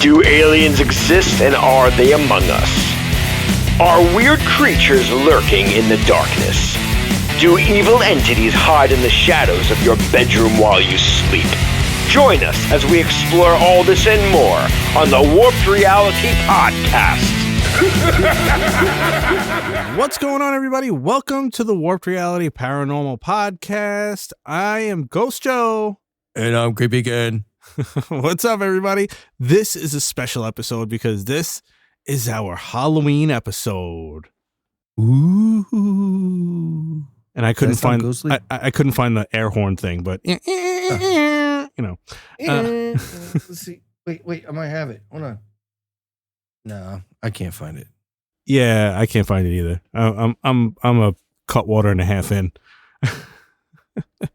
Do aliens exist, and are they among us? Are weird creatures lurking in the darkness? Do evil entities hide in the shadows of your bedroom while you sleep? Join us as we explore all this and more on the Warped Reality Podcast. What's going on, everybody? Welcome to the Warped Reality Paranormal Podcast. I am Ghost Joe. And I'm Kreepy again. What's up, everybody? This is a special episode because this is our Halloween episode. Ooh. And I couldn't find I couldn't find the air horn thing, but you know. Let's see. Wait, I might have it. Hold on. No, I can't find it. Yeah, I can't find it either. I'm a cut water and a half in.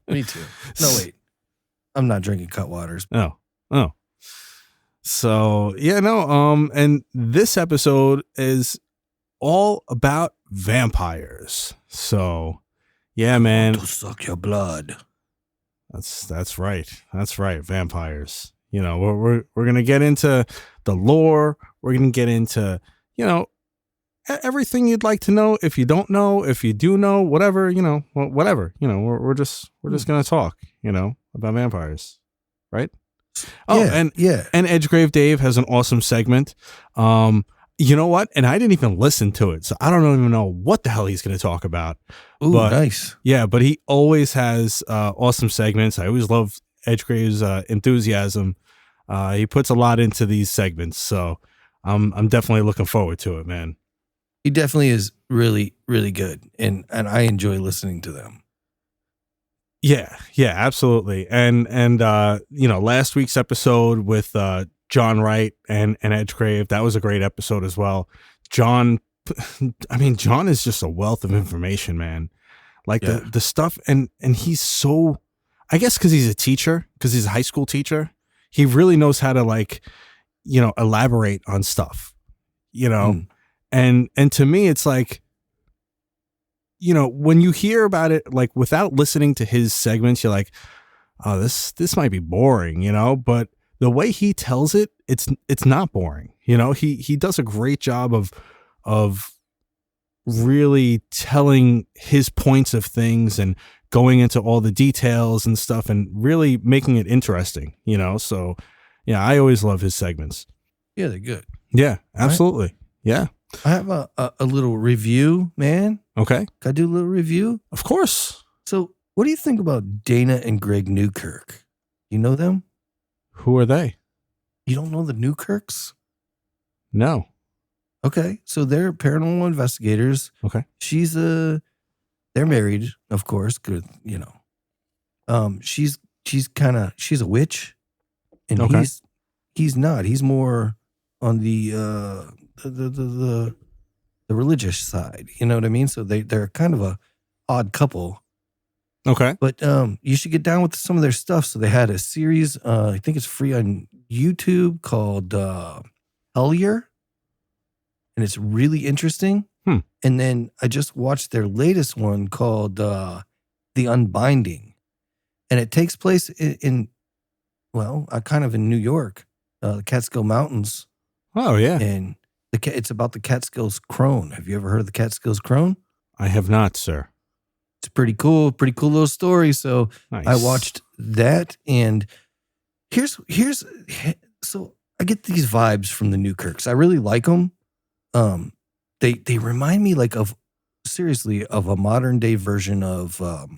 Me too. No, wait. I'm not drinking cut waters. Oh. So yeah, no. And this episode is all about vampires. So yeah, man. To suck your blood. That's right. That's right. Vampires. You know, we're gonna get into the lore. We're gonna get into, you know, everything you'd like to know. If you don't know, if you do know, whatever, you know, whatever. You know, we're just gonna talk, you know, about vampires, right? Oh, yeah, and yeah. And Edgegrave Dave has an awesome segment. You know what? And I didn't even listen to it, so I don't even know what the hell he's going to talk about. Ooh, but, nice. Yeah, but he always has awesome segments. I always love Edgegrave's enthusiasm. He puts a lot into these segments, so I'm definitely looking forward to it, man. He definitely is really, really good, and I enjoy listening to them. Yeah, absolutely. And you know, last week's episode with John Wright and Edgegrave, that was a great episode as well. John is just a wealth of information, man. Like the stuff, and he's so, I guess because he's a teacher, because he's a high school teacher, he really knows how to, like, you know, elaborate on stuff, you know. And to me, it's like, you know, when you hear about it, like, without listening to his segments, you're like, oh, this might be boring, you know, but the way he tells it, it's not boring. You know, he does a great job of really telling his points of things and going into all the details and stuff and really making it interesting, you know? So yeah, I always love his segments. Yeah, they're good. Yeah, absolutely. Right? Yeah. I have a little review, man. Okay. Can I do a little review? Of course. So what do you think about Dana and Greg Newkirk? You know them? Who are they? You don't know the Newkirks? No. Okay. So they're paranormal investigators. Okay. They're married, of course. Good. You know, she's a witch, and okay. he's not. He's more on the religious side. You know what I mean? So they're kind of a odd couple. Okay. But you should get down with some of their stuff. So they had a series, I think it's free on YouTube, called Hellier. And it's really interesting. And then I just watched their latest one called The Unbinding. And it takes place in kind of in New York, the Catskill Mountains. Oh, yeah. And it's about the Catskills crone. Have you ever heard of the Catskills crone? I have not, sir. It's pretty cool little story. So nice. I watched that, and here's so I get these vibes from the Newkirks. I really like them. They remind me of a modern day version of Ed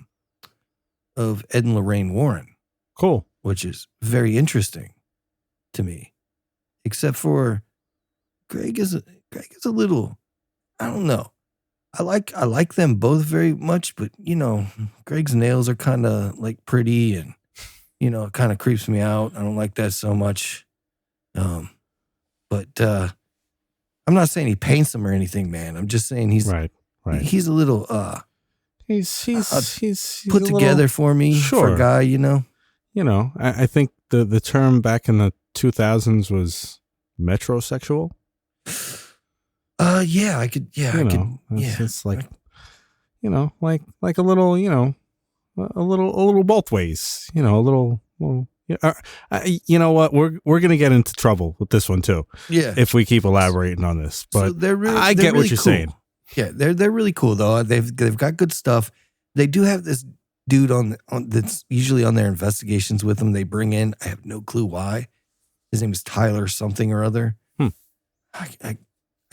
and Lorraine Warren. Cool. Which is very interesting to me. Except for Greg is a little, I don't know. I like them both very much, but you know, Greg's nails are kind of like pretty, and you know, it kind of creeps me out. I don't like that so much. But I'm not saying he paints them or anything, man. I'm just saying he's right. He's a little he's put together little, for me, sure. for a guy, you know. You know, I think the term back in the 2000s was metrosexual. Yeah, I could. Yeah, I could. Yeah, it's like, you know, like a little, you know, a little both ways. You know, a little Yeah, you know what? We're gonna get into trouble with this one too. Yeah, if we keep elaborating on this, but so they're really, I get what you're saying. Yeah, they're really cool though. They've got good stuff. They do have this dude on that's usually on their investigations with them. They bring in. I have no clue why. His name is Tyler something or other. I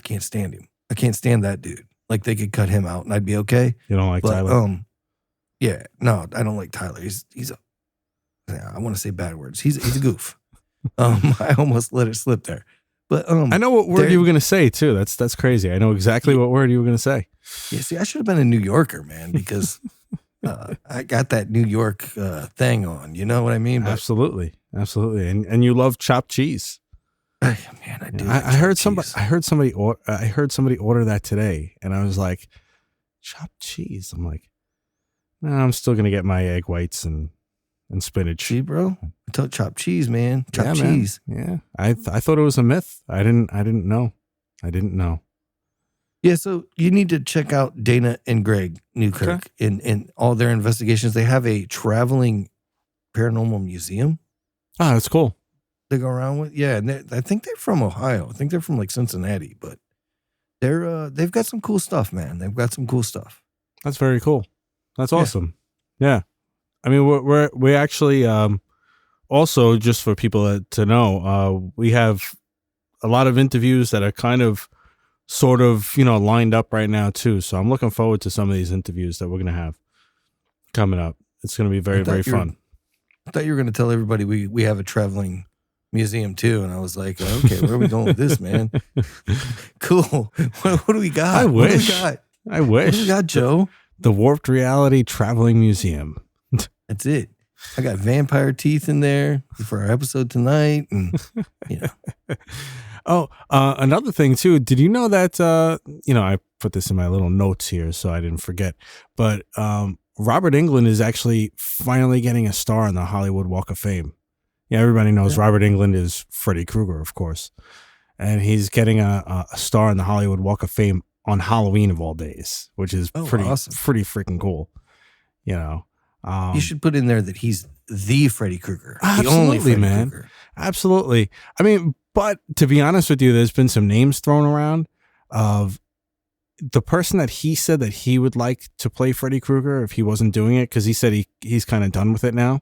can't stand him. I can't stand that dude. Like they could cut him out and I'd be okay. You don't like Tyler? Yeah, no, I don't like Tyler. He's I want to say bad words. He's a goof. I almost let it slip there. But I know what word you were gonna say too. That's crazy. I know exactly what word you were gonna say. Yeah, see, I should have been a New Yorker, man, because I got that New York thing on. You know what I mean? But, absolutely. And you love chopped cheese. Man, I do. I heard somebody order that today, and I was like, chopped cheese. I'm like, no, I'm still gonna get my egg whites and spinach. See, bro, I told chopped cheese, man. Chopped cheese. Man. Yeah, I thought it was a myth. I didn't know. Yeah, so you need to check out Dana and Greg Newkirk in all their investigations. They have a traveling paranormal museum. Oh, that's cool. They go around with, yeah, and I think they're from Ohio. I think they're from like Cincinnati, but they've got some cool stuff, man. They've got some cool stuff. That's very cool. That's awesome. Yeah. I mean, we actually also, just for people to know, we have a lot of interviews that are kind of sort of, lined up right now too. So I'm looking forward to some of these interviews that we're going to have coming up. It's going to be very, very fun. I thought you were going to tell everybody we have a traveling museum too. And I was like, okay, where are we going with this, man? Cool. What do we got? I wish. What do we got, Joe? The Warped Reality Traveling Museum. That's it. I got vampire teeth in there for our episode tonight. And, Oh, another thing too. Did you know that, I put this in my little notes here so I didn't forget, but Robert Englund is actually finally getting a star on the Hollywood Walk of Fame. Yeah, everybody knows Robert Englund is Freddy Krueger, of course. And he's getting a star on the Hollywood Walk of Fame on Halloween of all days, which is awesome. Pretty freaking cool. You should put in there that he's the Freddy Krueger. Absolutely, the only Freddy man. Krueger. Absolutely. I mean, but to be honest with you, there's been some names thrown around of the person that he said that he would like to play Freddy Krueger if he wasn't doing it, because he said he's kind of done with it now.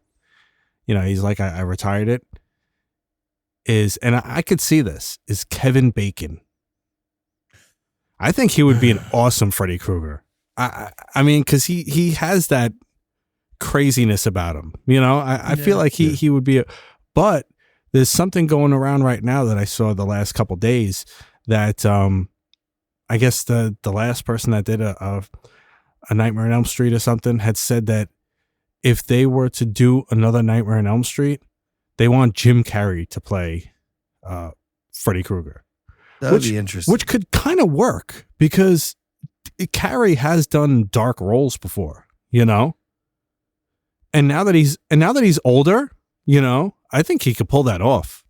He's like, I retired it. And I could see this, is Kevin Bacon. I think he would be an awesome Freddy Krueger. I mean, because he has that craziness about him. I feel like he would be but there's something going around right now that I saw the last couple days that I guess the last person that did a Nightmare on Elm Street or something had said that if they were to do another Nightmare on Elm Street, they want Jim Carrey to play Freddy Krueger. That would be interesting. Which could kind of work because Carrey has done dark roles before, And now that he's older, I think he could pull that off.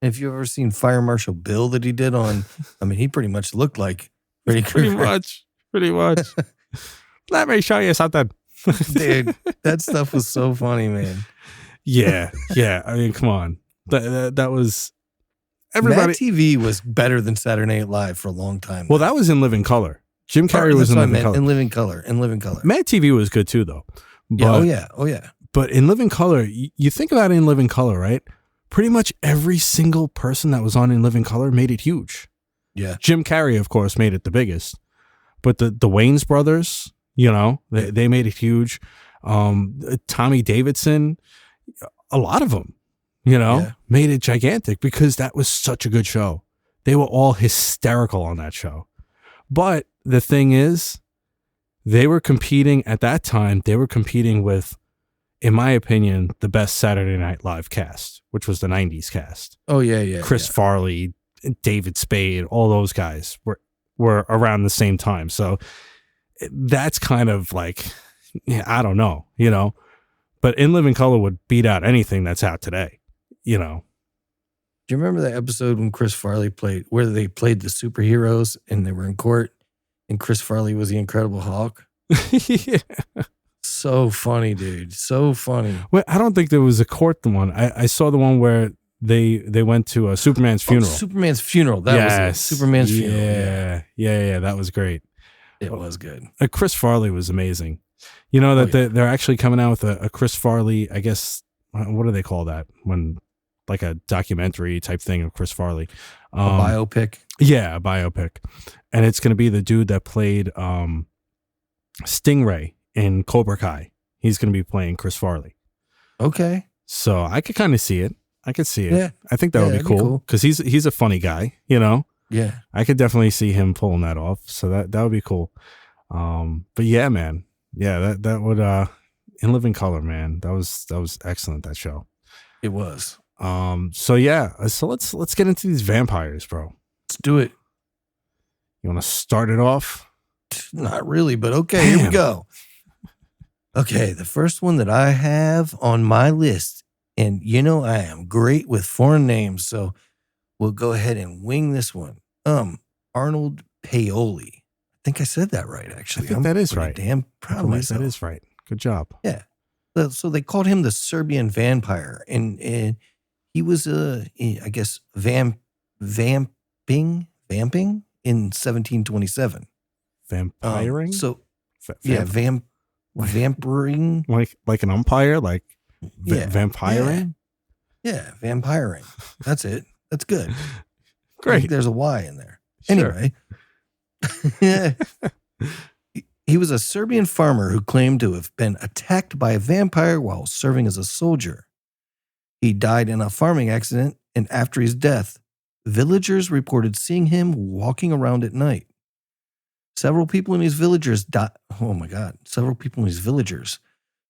If you've ever seen Fire Marshal Bill that he did on, I mean, he pretty much looked like Freddy Krueger. Pretty much. Let me show you something. Dude, that stuff was so funny, man. Yeah. I mean, come on. That was everybody. Mad TV was better than Saturday Night Live for a long time. Well, that was in Living Color. Jim Carrey was in Living Color. In Living Color. Mad TV was good too, though. But, Oh yeah. But in Living Color, you think about it in Living Color, right? Pretty much every single person that was on in Living Color made it huge. Yeah. Jim Carrey, of course, made it the biggest. But the Wayans brothers, they made it huge. Tommy Davidson, a lot of them, made it gigantic because that was such a good show. They were all hysterical on that show. But the thing is, they were competing at that time. They were competing with, in my opinion, the best Saturday Night Live cast, which was the 90s cast. Oh, yeah. Chris Farley, David Spade, all those guys were around the same time. So that's kind of like, I don't know, But In Living Color would beat out anything that's out today, Do you remember that episode when Chris Farley where they played the superheroes and they were in court and Chris Farley was the Incredible Hulk? Yeah. So funny, dude. So funny. Wait, I don't think there was a court one. I saw the one where they went to Superman's funeral. Superman's funeral. That was it. Superman's funeral. Yeah. That was great. It was good. Chris Farley was amazing. You know that they're actually coming out with a Chris Farley, I guess, what do they call that? When like a documentary type thing of Chris Farley. A biopic? Yeah, a biopic. And it's going to be the dude that played Stingray in Cobra Kai. He's going to be playing Chris Farley. Okay. So I could kind of see it. I could see it. Yeah. I think that would be cool because he's a funny guy, you know? Yeah. I could definitely see him pulling that off. So that would be cool. But yeah, man. Yeah, that would In Living Color, man. That was excellent, that show. It was. So yeah, so let's get into these vampires, bro. Let's do it. You want to start it off? Not really, but okay, Here we go. Okay, the first one that I have on my list, and you know I am great with foreign names, so we'll go ahead and wing this one. Arnold Paoli. I think I said that right, actually. I think that is right. Damn proud of myself. That is right. Good job. Yeah. So they called him the Serbian vampire, and he was I guess vamping in 1727. Vampiring? Vampiring. Like an umpire, vampiring? Yeah, vampiring. That's it. That's good. Great. There's a Y in there. Sure. Anyway. He was a Serbian farmer who claimed to have been attacked by a vampire while serving as a soldier. He died in a farming accident, and after his death, villagers reported seeing him walking around at night. Several people in his villagers died. Oh my God. Several people in his villagers.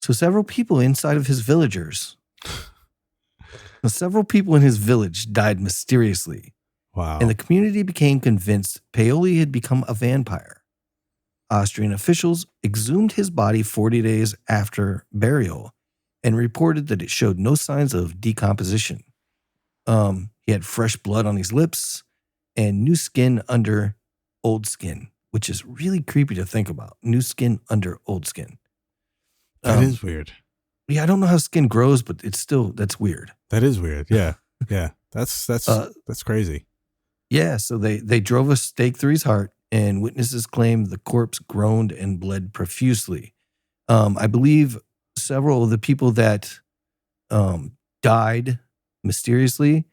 So several people inside of his villagers. Several people in his village died mysteriously. Wow. And the community became convinced Paoli had become a vampire. Austrian officials exhumed his body 40 days after burial and reported that it showed no signs of decomposition. He had fresh blood on his lips and new skin under old skin, which is really creepy to think about. New skin under old skin. That is weird. Yeah, I don't know how skin grows, but that's weird. That is weird. Yeah. Yeah. That's crazy. Yeah, so they drove a stake through his heart, and witnesses claimed the corpse groaned and bled profusely. I believe several of the people that died mysteriously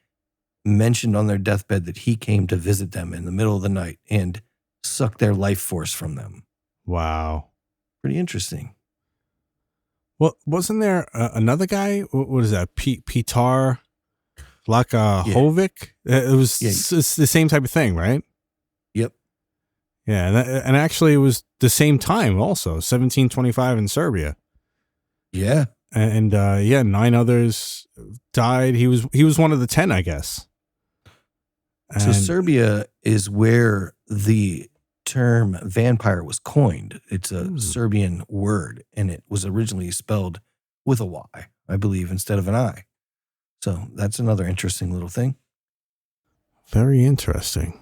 mentioned on their deathbed that he came to visit them in the middle of the night and sucked their life force from them. Wow. Pretty interesting. Well, wasn't there another guy? What is that? Petar Lakahovic? It was it's the same type of thing, right? Yep. Yeah, and actually it was the same time also, 1725 in Serbia. Yeah. And 9 others died. He was one of the 10, I guess. So Serbia is where the term vampire was coined. It's a Serbian word, and it was originally spelled with a Y, I believe, instead of an I. So that's another interesting little thing. Very interesting.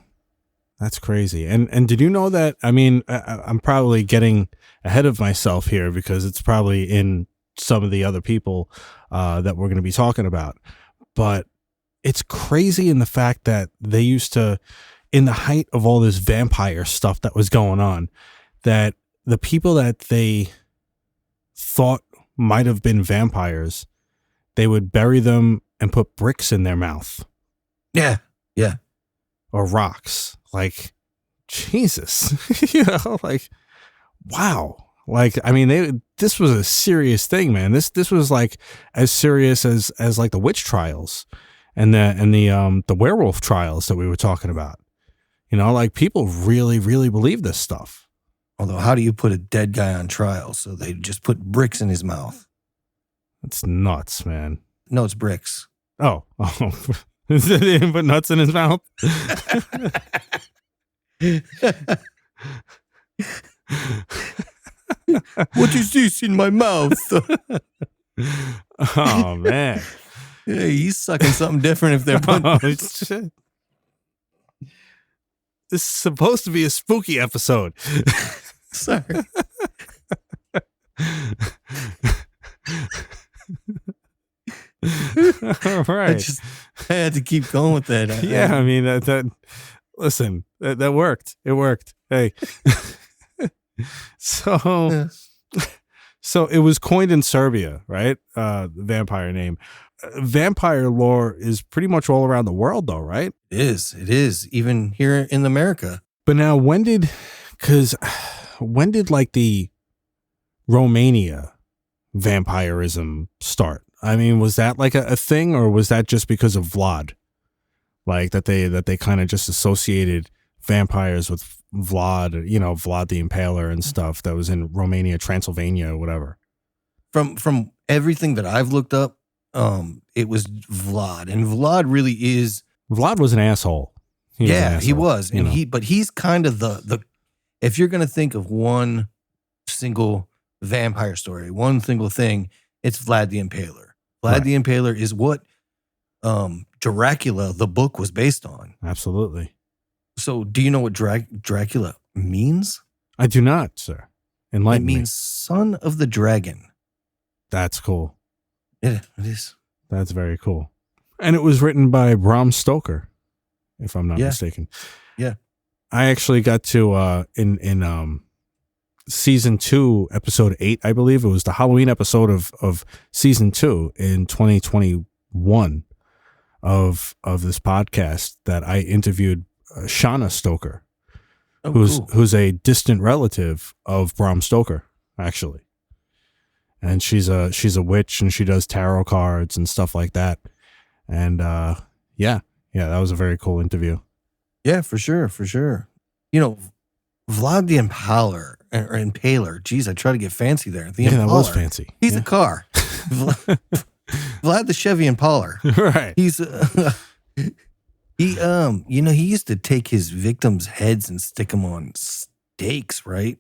That's crazy. And did you know that? I mean, I'm probably getting ahead of myself here because it's probably in some of the other people that we're going to be talking about. But it's crazy in the fact that they used to, in the height of all this vampire stuff that was going on, that the people that they thought might have been vampires, they would bury them and put bricks in their mouth. Yeah. Yeah. Or rocks. Like, Jesus. You know, like, wow. Like, I mean, this was a serious thing, man. This was like as serious as like the witch trials and the werewolf trials that we were talking about. You know, like people really, really believe this stuff. Although, how do you put a dead guy on trial? So they just put bricks in his mouth. That's nuts, man. No, it's bricks. Oh. They didn't put nuts in his mouth? What is this in my mouth? Oh, man. Yeah, he's sucking something different if they're putting... Shit. This is supposed to be a spooky episode. Sorry. All right. I had to keep going with that. I mean, listen, that worked. It worked. Hey. So it was coined in Serbia, right? The vampire name. Vampire lore is pretty much all around the world, though, right? It is. Even here in America. But now, when did like the Romania vampirism start? I mean, was that like a thing, or was that just because of Vlad? Like that they kind of just associated vampires with Vlad, Vlad the Impaler and stuff that was in Romania, Transylvania, or whatever. From everything that I've looked up, it was Vlad, and Vlad really is. Vlad was an asshole. He was, and he's kind of the. If you're gonna think of one single vampire story, one single thing, it's Vlad the Impaler. Vlad the Impaler is what Dracula, the book, was based on. Absolutely. So, do you know what Dracula means? I do not, sir. Enlighten me. It means son of the dragon. That's cool. Yeah, it is. That's very cool. And it was written by Bram Stoker, if I'm not mistaken. Yeah. I actually got to in season 2, episode 8, I believe. It was the Halloween episode of season 2 in 2021 of this podcast that I interviewed Shauna Stoker, who's a distant relative of Bram Stoker, actually. And she's a witch, and she does tarot cards and stuff like that. And that was a very cool interview. Yeah, for sure. Vlad the Impaler, or Impaler. Geez, I try to get fancy there. The Impaler. That was fancy. He's a car. Vlad the Chevy Impaler. Right. He's he used to take his victims' heads and stick them on stakes, right?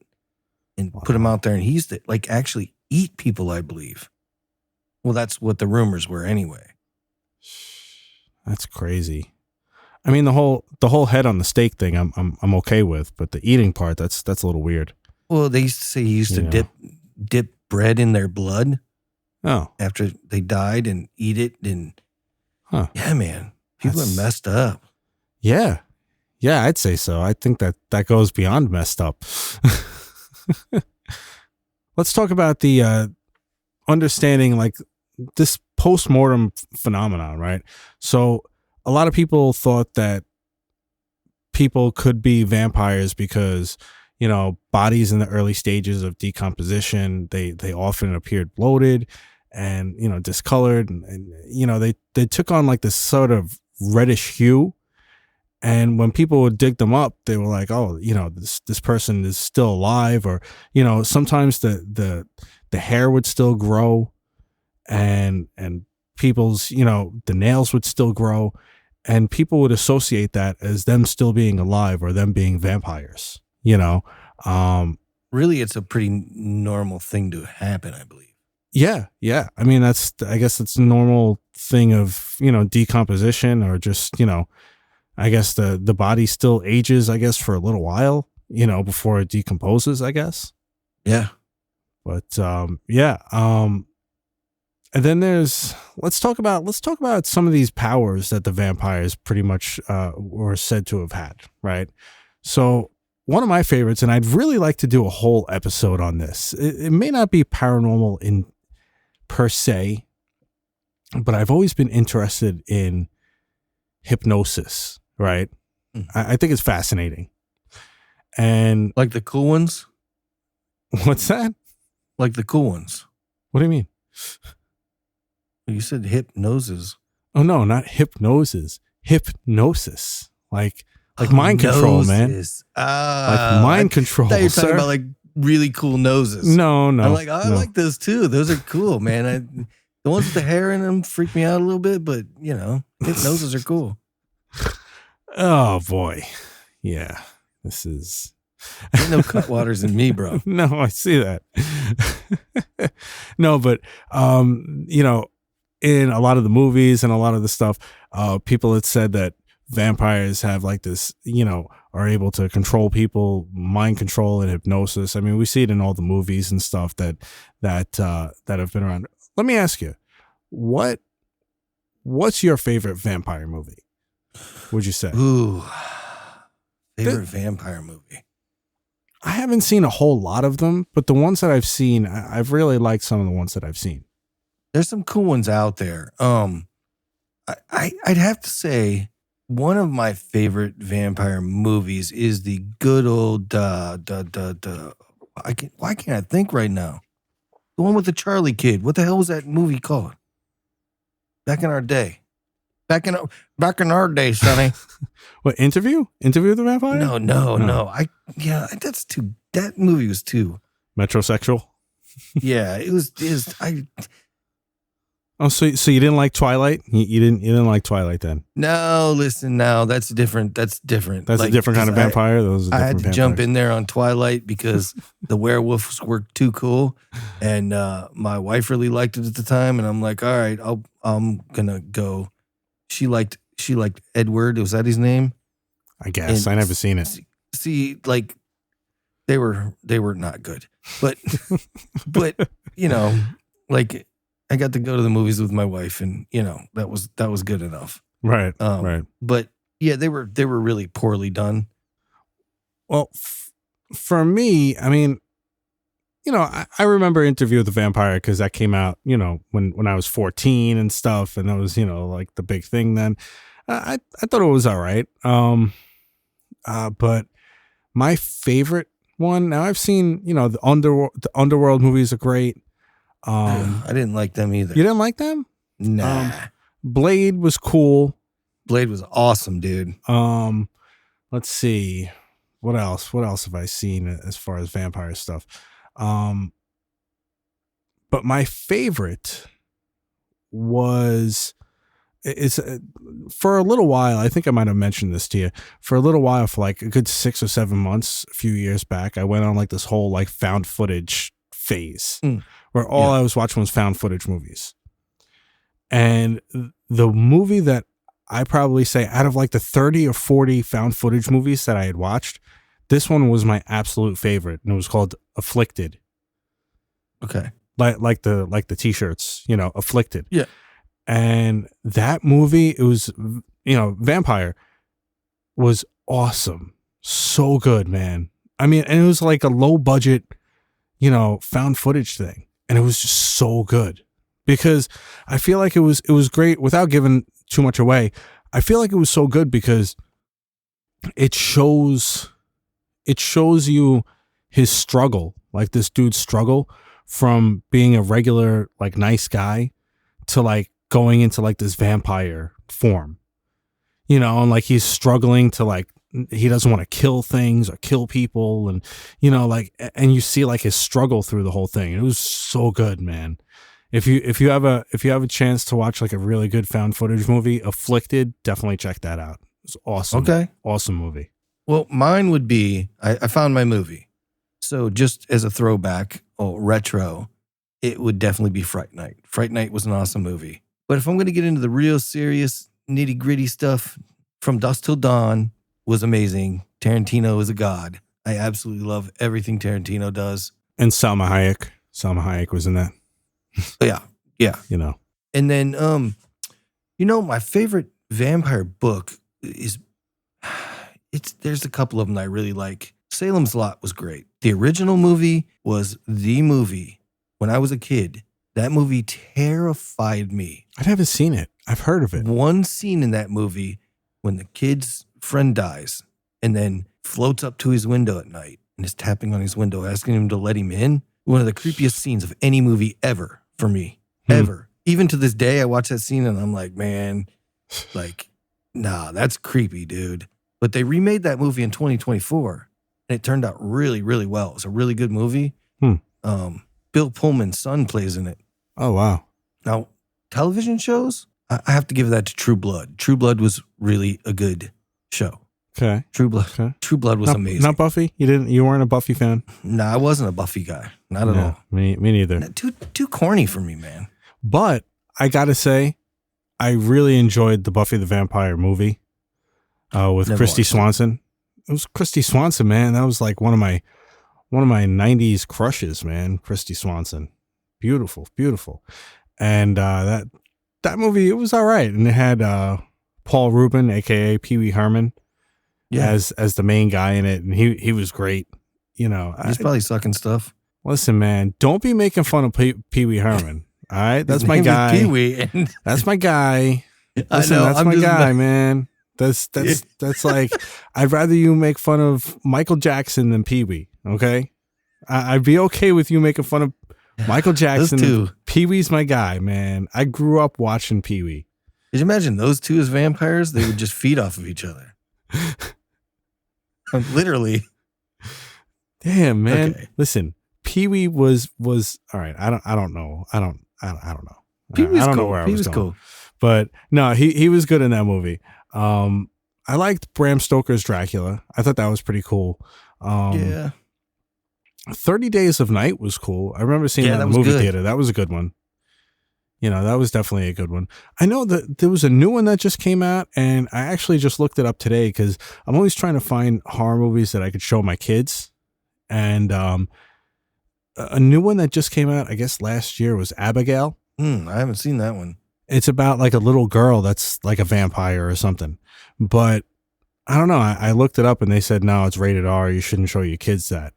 And put them out there, and he used to actually eat people, I believe. Well, that's what the rumors were anyway. That's crazy. I mean, the whole head on the stake thing, I'm okay with, but the eating part, that's a little weird. Well, they used to say he used to dip bread in their blood. Oh, after they died, and eat it, and yeah, man, people are messed up. Yeah, I'd say so. I think that goes beyond messed up. Let's talk about the understanding this post-mortem phenomenon, right? So a lot of people thought that people could be vampires because, bodies in the early stages of decomposition, they often appeared bloated and, discolored, and they took on this sort of reddish hue. And when people would dig them up, they were like, oh, this person is still alive, or, sometimes the hair would still grow, and people's, the nails would still grow, and people would associate that as them still being alive or them being vampires, Really, it's a pretty normal thing to happen, I believe. Yeah. I mean, I guess it's a normal thing of, decomposition, or just, I guess the body still ages, I guess, for a little while, before it decomposes, I guess. Yeah. But, and then let's talk about some of these powers that the vampires pretty much were said to have had, right? So one of my favorites, and I'd really like to do a whole episode on this. It may not be paranormal in per se, but I've always been interested in hypnosis, right? I think it's fascinating. And like the cool ones? What's that? Like the cool ones. What do you mean? You said hypnosis. Oh no, not hypnosis. Hypnosis. Like mind control, man. Like mind control. I thought you were talking about really cool noses. No. I'm like, I like those too. Those are cool, man. The ones with the hair in them freak me out a little bit, but hypnosis are cool. Oh boy. Yeah. This is ain't no Cutwaters in me, bro. No, I see that. No, but in a lot of the movies and a lot of the stuff, people had said that vampires have like this, are able to control people, mind control and hypnosis. I mean, we see it in all the movies and stuff that have been around. Let me ask you, what's your favorite vampire movie? Would you say? Ooh, favorite vampire movie. I haven't seen a whole lot of them, but the ones that I've seen, I've really liked some of the ones that I've seen. There's some cool ones out there. I'd have to say one of my favorite vampire movies is the good old why can't I think right now? The one with the Charlie kid. What the hell was that movie called? Back in our day. Back in our day, Sonny. What, Interview? Interview with the Vampire? No. That movie was too metrosexual. Yeah, it was. Oh, so you didn't like Twilight? You didn't like Twilight then? No, listen, now that's different. That's different. That's like, a different kind of vampire. I had to jump in there on Twilight because the werewolves were too cool, and my wife really liked it at the time. And I'm like, all right, I'm gonna go. She liked Edward. Was that his name? I guess. I never seen it. See, like they were not good, but like. I got to go to the movies with my wife, and that was good enough. Right, right. But yeah, they were really poorly done. Well, for me, I mean, I remember Interview with the Vampire because that came out, when I was 14 and stuff, and that was like the big thing then. I thought it was all right. But my favorite one, now I've seen the Underworld movies are great. I didn't like them either. You didn't like them? Nah. Blade was cool. Blade was awesome, dude. Let's see. What else have I seen as far as vampire stuff? But my favorite was for a little while, I think I might have mentioned this to you. For a little while, for like a good 6 or 7 months, a few years back, I went on like this whole like found footage phase. Where all I was watching was found footage movies. And the movie that I probably say out of like the 30 or 40 found footage movies that I had watched, this one was my absolute favorite. And it was called Afflicted. Okay. Like the t-shirts, Afflicted. Yeah. And that movie, it was, vampire was awesome. So good, man. I mean, and it was like a low budget, found footage thing. And it was just so good because I feel like it was great without giving too much away. I feel like it was so good because it shows you his struggle, like this dude's struggle from being a regular, like nice guy to like going into like this vampire form, and like he's struggling to like, he doesn't want to kill things or kill people. And, and you see like his struggle through the whole thing. It was so good, man. If you have a chance to watch like a really good found footage movie, Afflicted, definitely check that out. It's awesome. Okay. Awesome movie. Well, mine would be, I found my movie. So just as a throwback or retro, it would definitely be Fright Night. Fright Night was an awesome movie. But if I'm going to get into the real serious nitty gritty stuff, From Dusk Till Dawn was amazing. Tarantino is a god. I absolutely love everything Tarantino does. And Salma Hayek. Salma Hayek was in that. Yeah. And then, my favorite vampire book is, there's a couple of them that I really like. Salem's Lot was great. The original movie was the movie when I was a kid. That movie terrified me. I haven't seen it. I've heard of it. One scene in that movie when the kid's friend dies and then floats up to his window at night and is tapping on his window, asking him to let him in. One of the creepiest scenes of any movie ever for me, ever. Even to this day, I watch that scene and I'm like, man, like, nah, that's creepy, dude. But they remade that movie in 2024 and it turned out really, really well. It's a really good movie. Bill Pullman's son plays in it. Oh, wow. Now, television shows, I have to give that to True Blood. True Blood was really a good show. Okay. True Blood was amazing. Not Buffy? You weren't a Buffy fan? No, I wasn't a Buffy guy. Not at all. Me neither. Too corny for me, man. But I gotta say, I really enjoyed the Buffy the Vampire movie. with Never Christy watched it. Swanson. It was Christy Swanson, man. That was like one of my 90s crushes, man. Christy Swanson. Beautiful, beautiful. And that movie, it was all right. And it had Paul Rubin, aka Pee Wee Herman, as the main guy in it, and he was great. You know, He's probably sucking stuff. Listen, man, don't be making fun of Pee Wee Herman. All right, that's His my name is guy. Pee Wee. That's my guy. Listen, I know, that's I'm my just guy, man. That's like, I'd rather you make fun of Michael Jackson than Pee Wee. Okay, I'd be okay with you making fun of Michael Jackson. Those two. Pee Wee's my guy, man. I grew up watching Pee Wee. Could you imagine those two as vampires? They would just feed off of each other. Literally. Damn, man. Okay. Listen, Pee Wee was all right. I don't know. I don't know. Pee Wee's I don't know cool. where I Pee was Wee's going. cool. But no, he was good in that movie. I liked Bram Stoker's Dracula. I thought that was pretty cool. Yeah. 30 Days of Night was cool. I remember seeing that in the was movie good. theater. That was a good one. You know, that was definitely a good one. I know that there was a new one that just came out, and I actually just looked it up today because I'm always trying to find horror movies that I could show my kids. And a new one that just came out, I guess last year, was Abigail. I haven't seen that one. It's about like a little girl that's like a vampire or something. But I don't know. I looked it up and they said, no, it's rated R. You shouldn't show your kids that.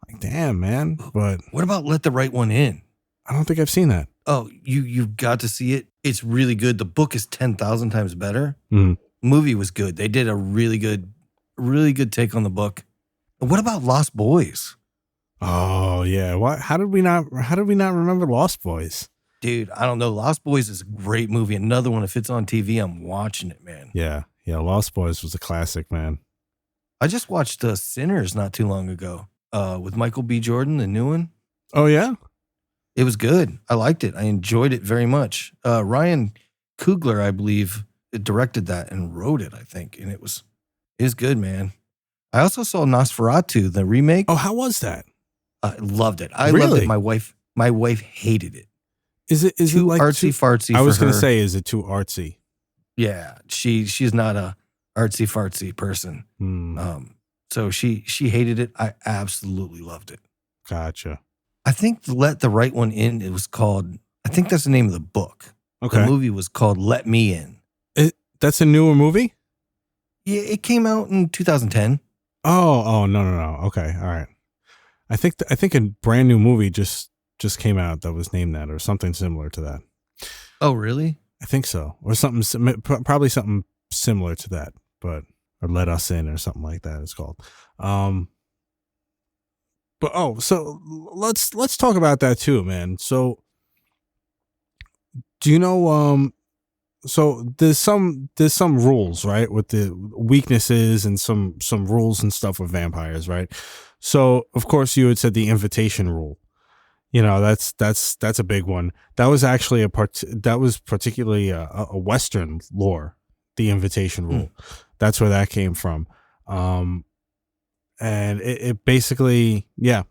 Like, damn, man. But What about Let the Right One In? I don't think I've seen that. Oh, you've got to see it. It's really good. The book is 10,000 times better. Mhm. Movie was good. They did a really good take on the book. What about Lost Boys? Oh yeah. What? How did we not remember Lost Boys? Dude, I don't know. Lost Boys is a great movie. Another one, if it's on TV, I'm watching it, man. Yeah. Lost Boys was a classic, man. I just watched Sinners not too long ago with Michael B. Jordan, the new one. Oh yeah. It was good. I liked it. I enjoyed it very much. Ryan Coogler, I believe, directed that and wrote it, I think. And it was good, man. I also saw Nosferatu, the remake. Oh, how was that? I loved it. I Really? loved it. My wife hated it. Is it Too like artsy fartsy. I was going to say, is it too artsy? Yeah, she's not a artsy fartsy person. So she hated it. I absolutely loved it. Gotcha. I think Let the Right One In, it was called, I think that's the name of the book. Okay. The movie was called Let Me In. That's a newer movie? Yeah, it came out in 2010. Oh, no. Okay. All right. I think a brand new movie just came out that was named that or something similar to that. Oh, really? I think so. Or something, probably something similar to that, or Let Us In or something like that it's called. So let's talk about that too, man. So do you know, so there's some rules, right? With the weaknesses and some rules and stuff with vampires, right? So of course you had said the invitation rule. You know, that's a big one. That was actually particularly a Western lore, the invitation rule. That's where that came from. And it basically, you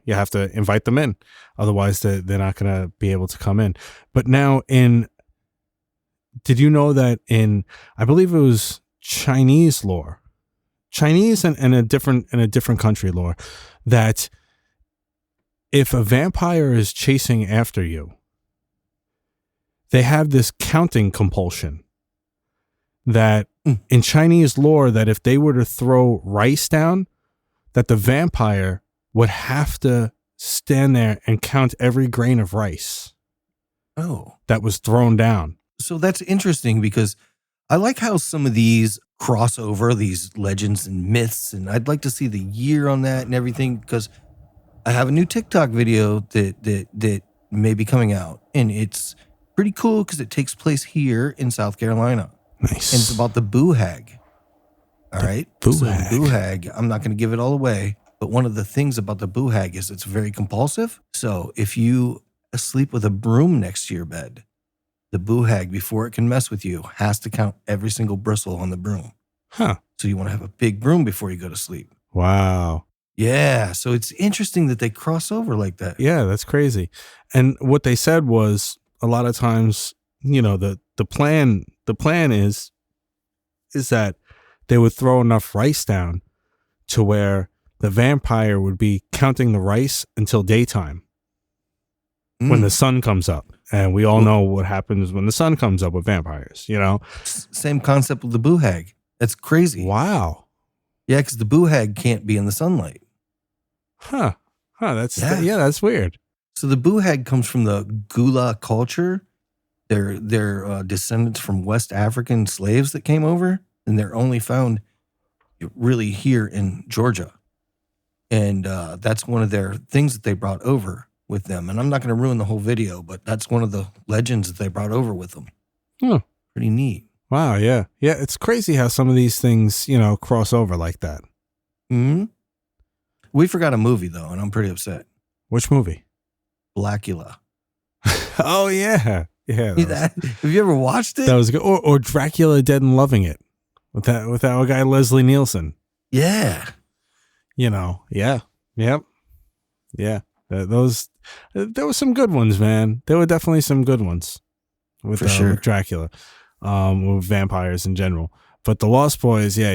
have to invite them in. Otherwise they're not going to be able to come in. But now did you know that I believe it was Chinese lore, Chinese and a different country lore, that if a vampire is chasing after you, they have this counting compulsion that in Chinese lore, that if they were to throw rice down, that the vampire would have to stand there and count every grain of rice that was thrown down. So that's interesting because I like how some of these cross over, these legends and myths, and I'd like to see the year on that and everything, because I have a new TikTok video that may be coming out, and it's pretty cool because it takes place here in South Carolina. Nice. And it's about the boo hag. All right. Boo So hag. the boo hag, I'm not going to give it all away, but one of the things about the boo hag is it's very compulsive. So if you sleep with a broom next to your bed, the boo hag, before it can mess with you, has to count every single bristle on the broom. Huh. So you want to have a big broom before you go to sleep. Wow. Yeah. So it's interesting that they cross over like that. Yeah, that's crazy. And what they said was a lot of times, the plan is that they would throw enough rice down to where the vampire would be counting the rice until daytime when the sun comes up. And we all know what happens when the sun comes up with vampires, you know? Same concept with the boo hag. That's crazy. Wow. Yeah, because the boo hag can't be in the sunlight. Huh. That's weird. So the boo hag comes from the Gula culture. They're descendants from West African slaves that came over, and they're only found really here in Georgia. And that's one of their things that they brought over with them. And I'm not going to ruin the whole video, but that's one of the legends that they brought over with them. Pretty neat. Wow, yeah. Yeah, it's crazy how some of these things, you know, cross over like that. Mm-hmm. We forgot a movie, though, and I'm pretty upset. Which movie? Blackula. Oh, yeah. Yeah. Have you ever watched it? That was good. Or Dracula Dead and Loving It with our guy Leslie Nielsen. Yeah. You know, yeah. Yep. Yeah. There were some good ones, man. There were definitely some good ones with Dracula, with vampires in general. But the Lost Boys, yeah,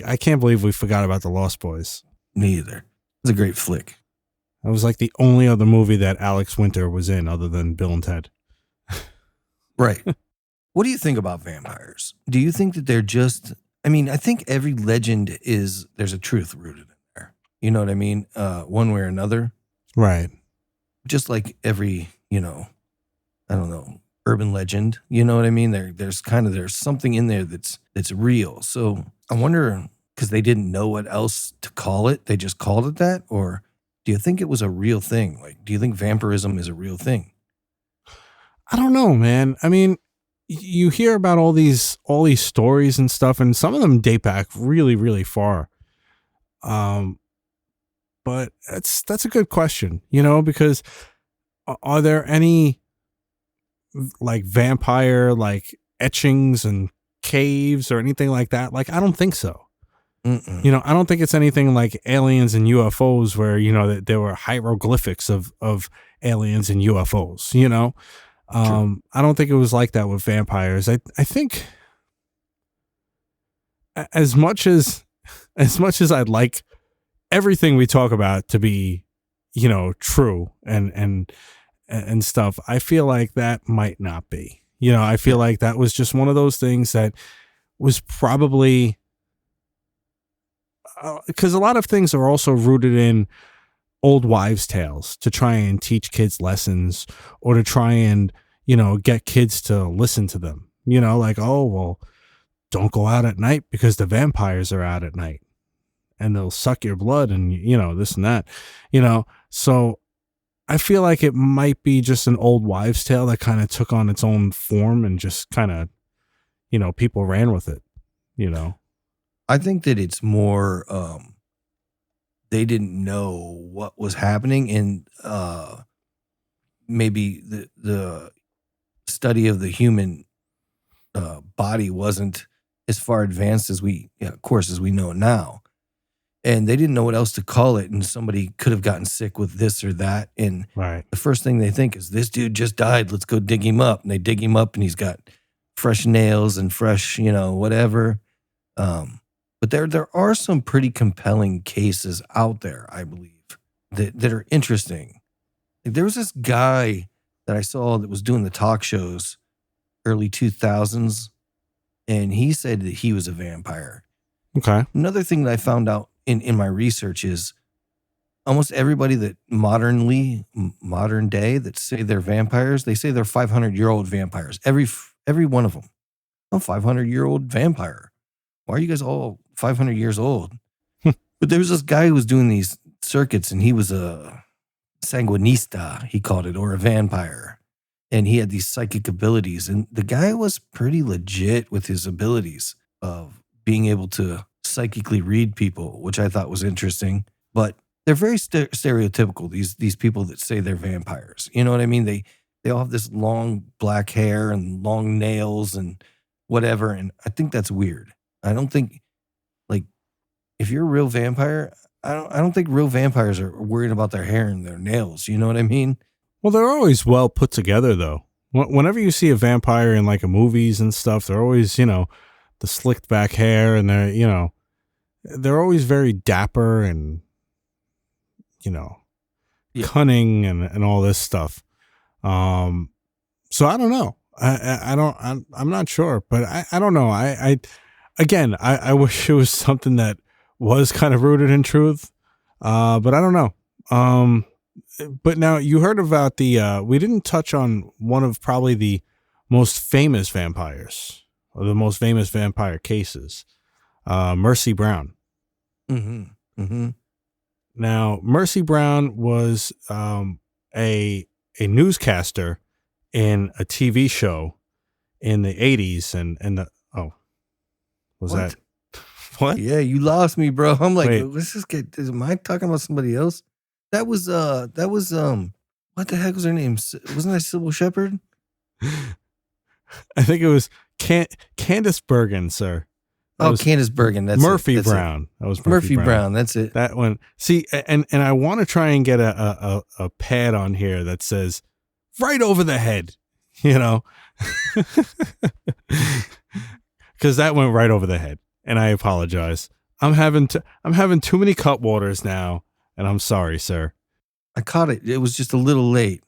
I can't believe we forgot about the Lost Boys. Me either. It's a great flick. That was like the only other movie that Alex Winter was in other than Bill and Ted. Right. What do you think about vampires? Do you think that they're just, I mean, I think every legend there's a truth rooted in there. You know what I mean? One way or another. Right. Just like every, I don't know, urban legend. You know what I mean? There's something in there that's real. So I wonder, because they didn't know what else to call it, they just called it that? Or do you think it was a real thing? Like, do you think vampirism is a real thing? I don't know, man. I mean, you hear about all these stories and stuff, and some of them date back really, really far. But that's a good question, because are there any like vampire like etchings and caves or anything like that? Like, I don't think so. Mm-mm. I don't think it's anything like aliens and UFOs where, that there were hieroglyphics of aliens and UFOs, I don't think it was like that with vampires. I think as much as I'd like everything we talk about to be, true and stuff, I feel like that might not be. I feel like that was just one of those things that was probably because a lot of things are also rooted in old wives' tales to try and teach kids lessons or to try and, get kids to listen to them, like, oh, well, don't go out at night because the vampires are out at night and they'll suck your blood and, this and that, so I feel like it might be just an old wives' tale that kind of took on its own form and just kind of, people ran with it, I think that it's more, they didn't know what was happening, and maybe the study of the human body wasn't as far advanced as we know now. And they didn't know what else to call it, and somebody could have gotten sick with this or that. And right. The first thing they think is, this dude just died, let's go dig him up. And they dig him up, and he's got fresh nails and fresh, whatever. But there are some pretty compelling cases out there, I believe, that are interesting. Like, there was this guy that I saw that was doing the talk shows early 2000s, and he said that he was a vampire. Okay. Another thing that I found out in my research is almost everybody that modern day that say they're vampires, they say they're 500-year-old vampires. Every one of them. I'm a 500-year-old vampire. Why are you guys all 500 years old? But there was this guy who was doing these circuits, and he was a sanguinista, he called it, or a vampire. And he had these psychic abilities. And the guy was pretty legit with his abilities of being able to psychically read people, which I thought was interesting. But they're very stereotypical, these people that say they're vampires. You know what I mean? They all have this long black hair and long nails and whatever. And I think that's weird. I don't think, like, if you're a real vampire, I don't think real vampires are worried about their hair and their nails. You know what I mean? Well, they're always well put together, though. Whenever you see a vampire in like a movies and stuff, they're always, slicked back hair, and they're always very dapper and cunning and all this stuff. So I don't know. I'm not sure, but I don't know. I wish it was something that was kind of rooted in truth. But I don't know. But now you heard about we didn't touch on one of probably the most famous vampires, or the most famous vampire cases, Mercy Brown. Mm-hmm. Mm-hmm. Now, Mercy Brown was a newscaster in a TV show in the 80s, was What? that what? Yeah, you lost me, bro. I'm like, Wait. let's just get. Am I talking about somebody else? That was what the heck was her name? Wasn't that Sybil Shepherd? I think it was Candace Bergen, sir. Candace Bergen. That's Murphy That's Brown. That was Murphy Brown. That's it. That one. See, and I want to try and get a pad on here that says right over the head, because that went right over the head, and I apologize. I'm having too many cut waters now, and I'm sorry, sir. I caught it. It was just a little late.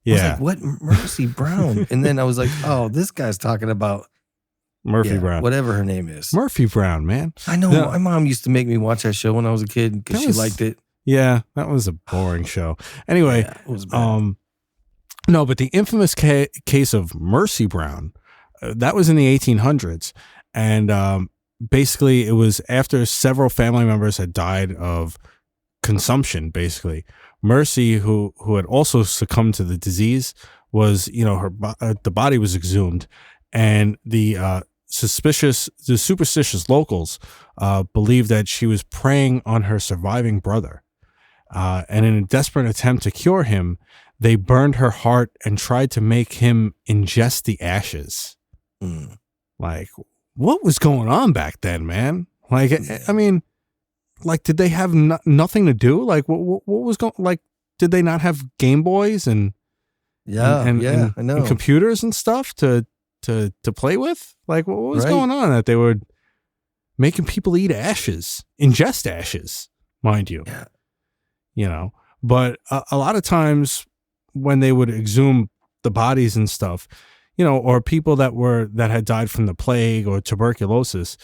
Yeah. I was like, what? Mercy Brown? And then I was like, oh, this guy's talking about Murphy Brown. Whatever her name is. Murphy Brown, man. I know. My mom used to make me watch that show when I was a kid because she liked it. Yeah, that was a boring show. Anyway, it was bad. No, but the infamous case of Mercy Brown, that was in the 1800s. And basically, it was after several family members had died of consumption, basically. Mercy, who had also succumbed to the disease, was, the body was exhumed, and the superstitious locals believed that she was preying on her surviving brother. And in a desperate attempt to cure him, they burned her heart and tried to make him ingest the ashes. Mm. Like, what was going on back then, man? Like, I mean, like, did they have nothing to do? Like, what was going? Like, did they not have Game Boys and I know, and computers and stuff to play with? Like, what was going on that they were making people eat ashes, ingest ashes, mind you? Yeah. But a lot of times when they would exhume the bodies and stuff, or people that had died from the plague or tuberculosis,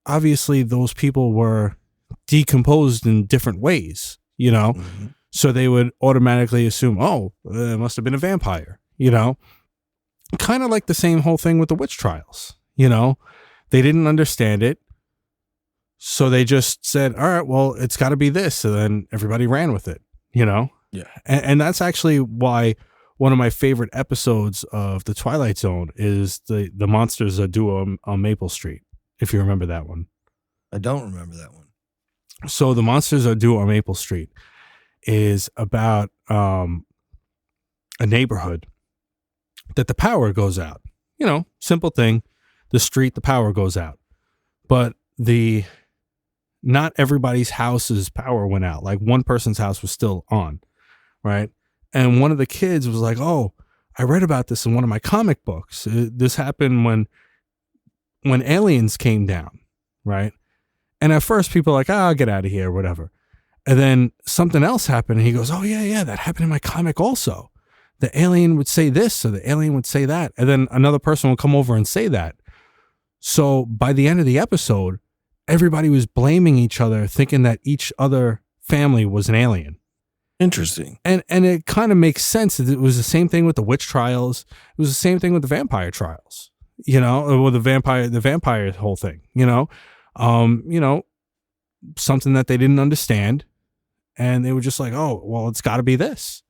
obviously those people were decomposed in different ways, Mm-hmm. so they would automatically assume, it must have been a vampire, kind of like the same whole thing with the witch trials, they didn't understand it. So they just said, all right, well, it's got to be this. And then everybody ran with it, Yeah. And that's actually why one of my favorite episodes of The Twilight Zone is the monsters that do on Maple Street, if you remember that one. I don't remember that one. So the monsters that do on Maple Street is about a neighborhood that the power goes out. Simple thing. The power goes out. But not everybody's house's power went out. Like, one person's house was still on, right? And one of the kids was like, "Oh, I read about this in one of my comic books. This happened when aliens came down, right?" And at first people were like, "I'll get out of here," whatever. And then something else happened, and he goes, "Oh yeah, that happened in my comic also. The alien would say this, or the alien would say that." And then another person would come over and say that. So by the end of the episode, everybody was blaming each other, thinking that each other family was an alien. Interesting. And it kind of makes sense. It was the same thing with the witch trials. It was the same thing with the vampire trials, or the vampire whole thing, something that they didn't understand. And they were just like, "Oh, well, it's got to be this."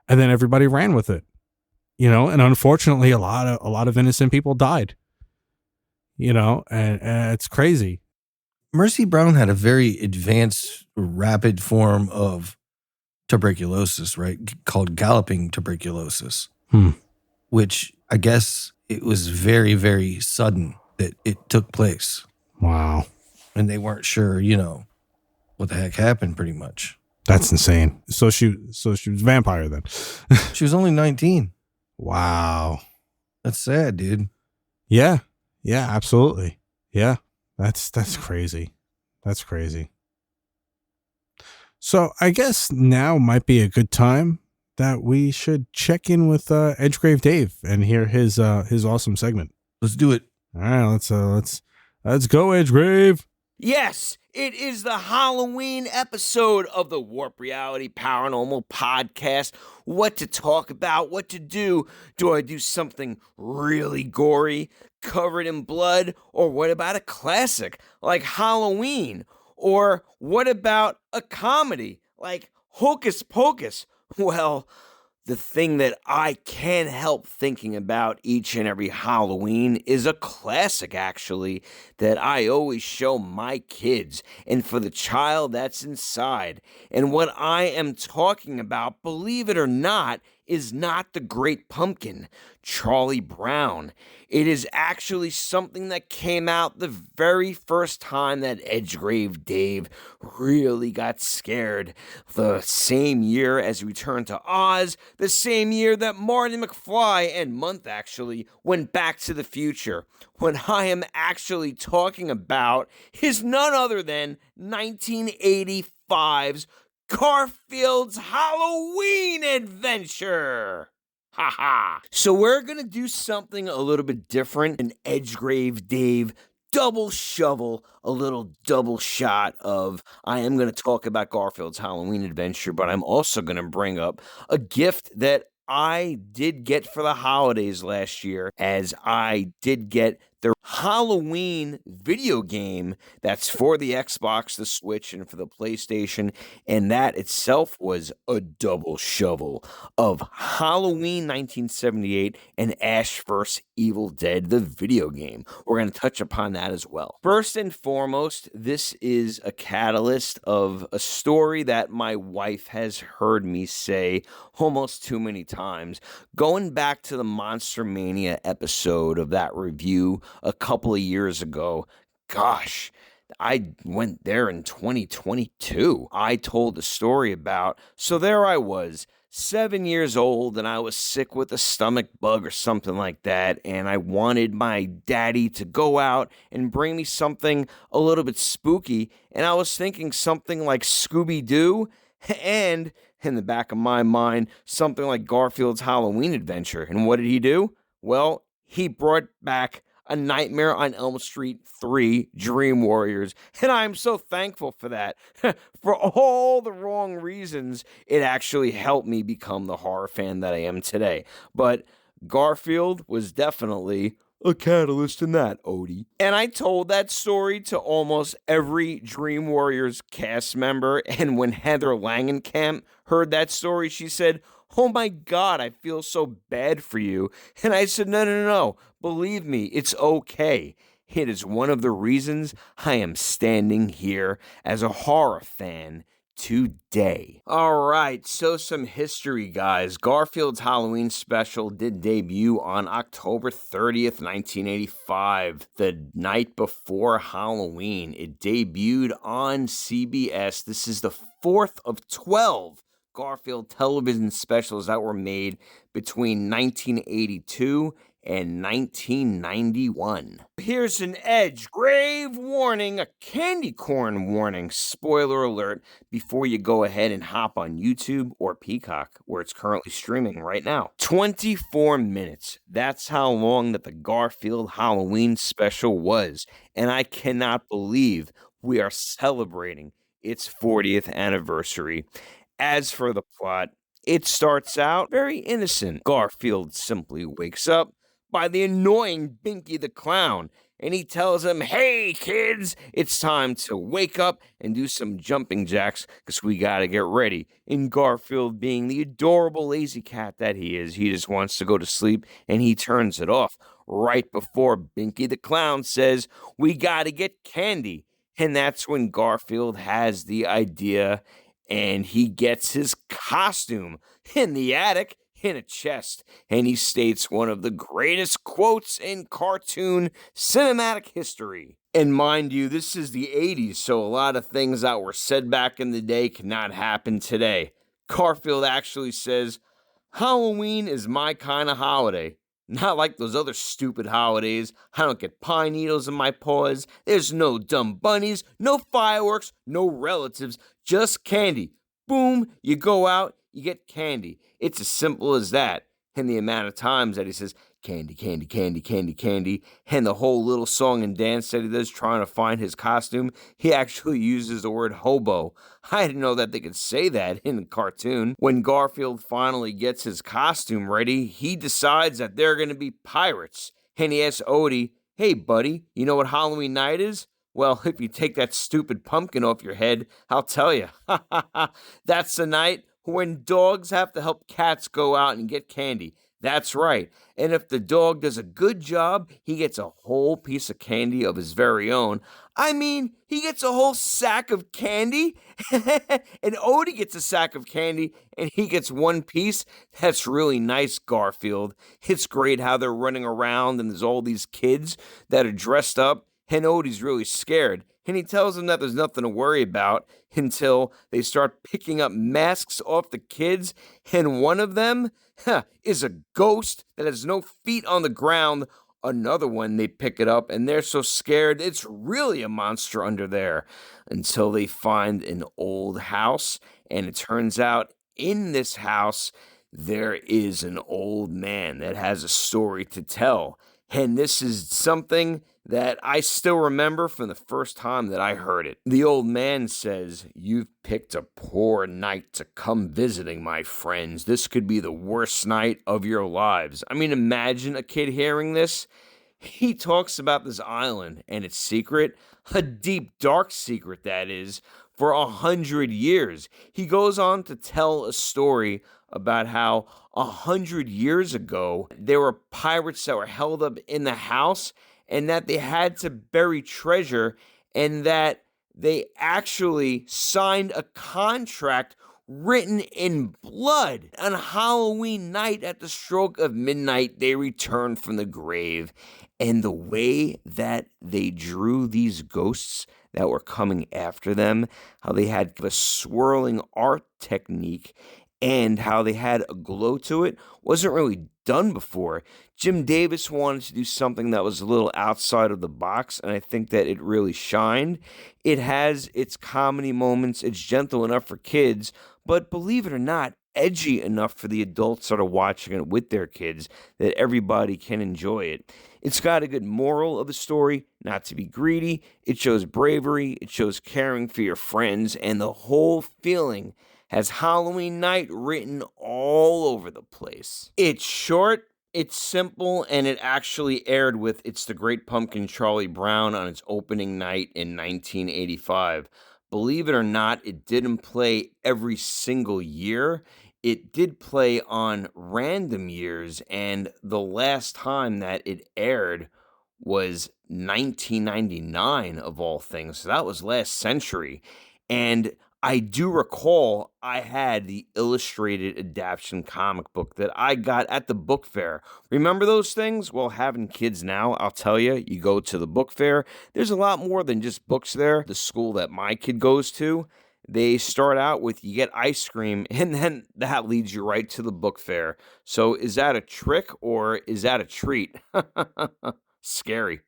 And then everybody ran with it, and unfortunately a lot of innocent people died, and it's crazy. Mercy Brown had a very advanced, rapid form of tuberculosis, right? Called galloping tuberculosis, which I guess it was very, very sudden that it took place. Wow. And they weren't sure, what the heck happened, pretty much. That's insane. So she was a vampire then. She was only 19. Wow. That's sad, dude. Yeah. Yeah, absolutely. Yeah. That's crazy. That's crazy. So I guess now might be a good time that we should check in with Edgegrave Dave and hear his awesome segment. Let's do it. All right, let's go, Edgegrave. Yes, it is the Halloween episode of the Warp Reality Paranormal Podcast. What to talk about, what to do. Do I do something really gory, covered in blood? Or what about a classic like Halloween? Or what about a comedy like Hocus Pocus? Well, the thing that I can't help thinking about each and every Halloween is a classic, actually, that I always show my kids and for the child that's inside. And what I am talking about, believe it or not, is not the Great Pumpkin, Charlie Brown. It is actually something that came out the very first time that Edgegrave Dave really got scared. The same year as Return to Oz, the same year that Marty McFly and month actually went back to the future. What I am actually talking about is none other than 1985's Garfield's Halloween Adventure. Haha. So we're going to do something a little bit different. An Edgegrave Dave double shovel, a little double shot of I am going to talk about Garfield's Halloween Adventure, but I'm also going to bring up a gift that I did get for the holidays last year, as I did get the Halloween video game that's for the Xbox, the Switch, and for the PlayStation, and that itself was a double shovel of Halloween 1978 and Ash vs. Evil Dead, the video game. We're going to touch upon that as well. First and foremost, this is a catalyst of a story that my wife has heard me say almost too many times. Going back to the Monster Mania episode of that review a couple of years ago, gosh, I went there in 2022. I told the story about, so there I was, 7 years old, and I was sick with a stomach bug or something like that, and I wanted my daddy to go out and bring me something a little bit spooky, and I was thinking something like Scooby-Doo, and in the back of my mind, something like Garfield's Halloween Adventure. And what did he do? Well, he brought back A Nightmare on Elm Street 3 Dream Warriors. And I'm so thankful for that. For all the wrong reasons, it actually helped me become the horror fan that I am today. But Garfield was definitely a catalyst in that, Odie. And I told that story to almost every Dream Warriors cast member. And when Heather Langenkamp heard that story, she said, "Oh my God, I feel so bad for you." And I said, no. Believe me, it's okay. It is one of the reasons I am standing here as a horror fan today. All right, so some history, guys. Garfield's Halloween special did debut on October 30th, 1985, the night before Halloween. It debuted on CBS. This is the fourth of 12 Garfield television specials that were made between 1982 and 1991. Here's an Edgegrave warning, a candy corn warning, spoiler alert, before you go ahead and hop on YouTube or Peacock, where it's currently streaming right now. 24 minutes. That's how long that the Garfield Halloween special was, and I cannot believe we are celebrating its 40th anniversary. As for the plot, it starts out very innocent. Garfield simply wakes up by the annoying Binky the Clown, and he tells him, "Hey kids, it's time to wake up and do some jumping jacks because we gotta get ready." And Garfield, being the adorable lazy cat that he is, he just wants to go to sleep, and he turns it off right before Binky the Clown says, "We gotta get candy." And that's when Garfield has the idea, and he gets his costume in the attic in a chest, and he states one of the greatest quotes in cartoon cinematic history. And mind you, this is the 80s, so a lot of things that were said back in the day cannot happen today. Garfield actually says, "Halloween is my kind of holiday. Not like those other stupid holidays. I don't get pine needles in my paws. There's no dumb bunnies, no fireworks, no relatives, just candy. Boom, you go out, you get candy. It's as simple as that. And the amount of times that he says, candy, candy, candy, candy, candy, and the whole little song and dance that he does trying to find his costume, he actually uses the word hobo. I didn't know that they could say that in the cartoon. When Garfield finally gets his costume ready, he decides that they're going to be pirates. And he asks Odie, hey buddy, you know what Halloween night is? Well, if you take that stupid pumpkin off your head, I'll tell you. That's the night when dogs have to help cats go out and get candy. That's right. And if the dog does a good job, he gets a whole piece of candy of his very own. I mean, he gets a whole sack of candy. And Odie gets a sack of candy and he gets one piece. That's really nice, Garfield. It's great how they're running around and there's all these kids that are dressed up. And Odie's really scared, and he tells them that there's nothing to worry about until they start picking up masks off the kids, and one of them is a ghost that has no feet on the ground. Another one, they pick it up, and they're so scared, it's really a monster under there, until they find an old house, and it turns out in this house, there is an old man that has a story to tell. And this is something that I still remember from the first time that I heard it. The old man says, you've picked a poor night to come visiting, my friends. This could be the worst night of your lives. I mean, imagine a kid hearing this. He talks about this island and its secret, a deep, dark secret that is, for 100 years. He goes on to tell a story about how 100 years ago, there were pirates that were held up in the house and that they had to bury treasure and that they actually signed a contract written in blood. On Halloween night at the stroke of midnight, they returned from the grave. And the way that they drew these ghosts that were coming after them, how they had a swirling art technique and how they had a glow to it, wasn't really done before. Jim Davis wanted to do something that was a little outside of the box, and I think that it really shined. It has its comedy moments, it's gentle enough for kids, but believe it or not, edgy enough for the adults that are watching it with their kids that everybody can enjoy it. It's got a good moral of the story, not to be greedy. It shows bravery, it shows caring for your friends, and the whole feeling has Halloween night written all over the place. It's short, it's simple, and it actually aired with It's the Great Pumpkin Charlie Brown on its opening night in 1985. Believe it or not, it didn't play every single year. It did play on random years, and the last time that it aired was 1999 of all things. So that was last century. And I do recall I had the illustrated adaptation comic book that I got at the book fair. Remember those things? Well, having kids now, I'll tell you, you go to the book fair, there's a lot more than just books there. The school that my kid goes to, they start out with you get ice cream, and then that leads you right to the book fair. So is that a trick or is that a treat? Scary.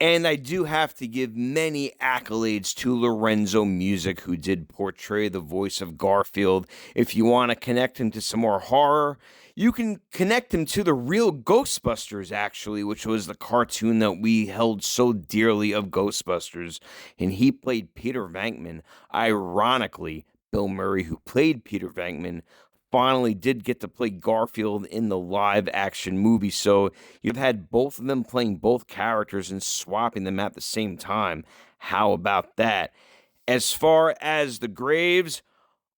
And I do have to give many accolades to Lorenzo Music, who did portray the voice of Garfield. If you want to connect him to some more horror, you can connect him to the real Ghostbusters, actually, which was the cartoon that we held so dearly of Ghostbusters. And he played Peter Venkman. Ironically, Bill Murray, who played Peter Venkman, finally did get to play Garfield in the live action movie. So you've had both of them playing both characters and swapping them at the same time. How about that? As far as the graves,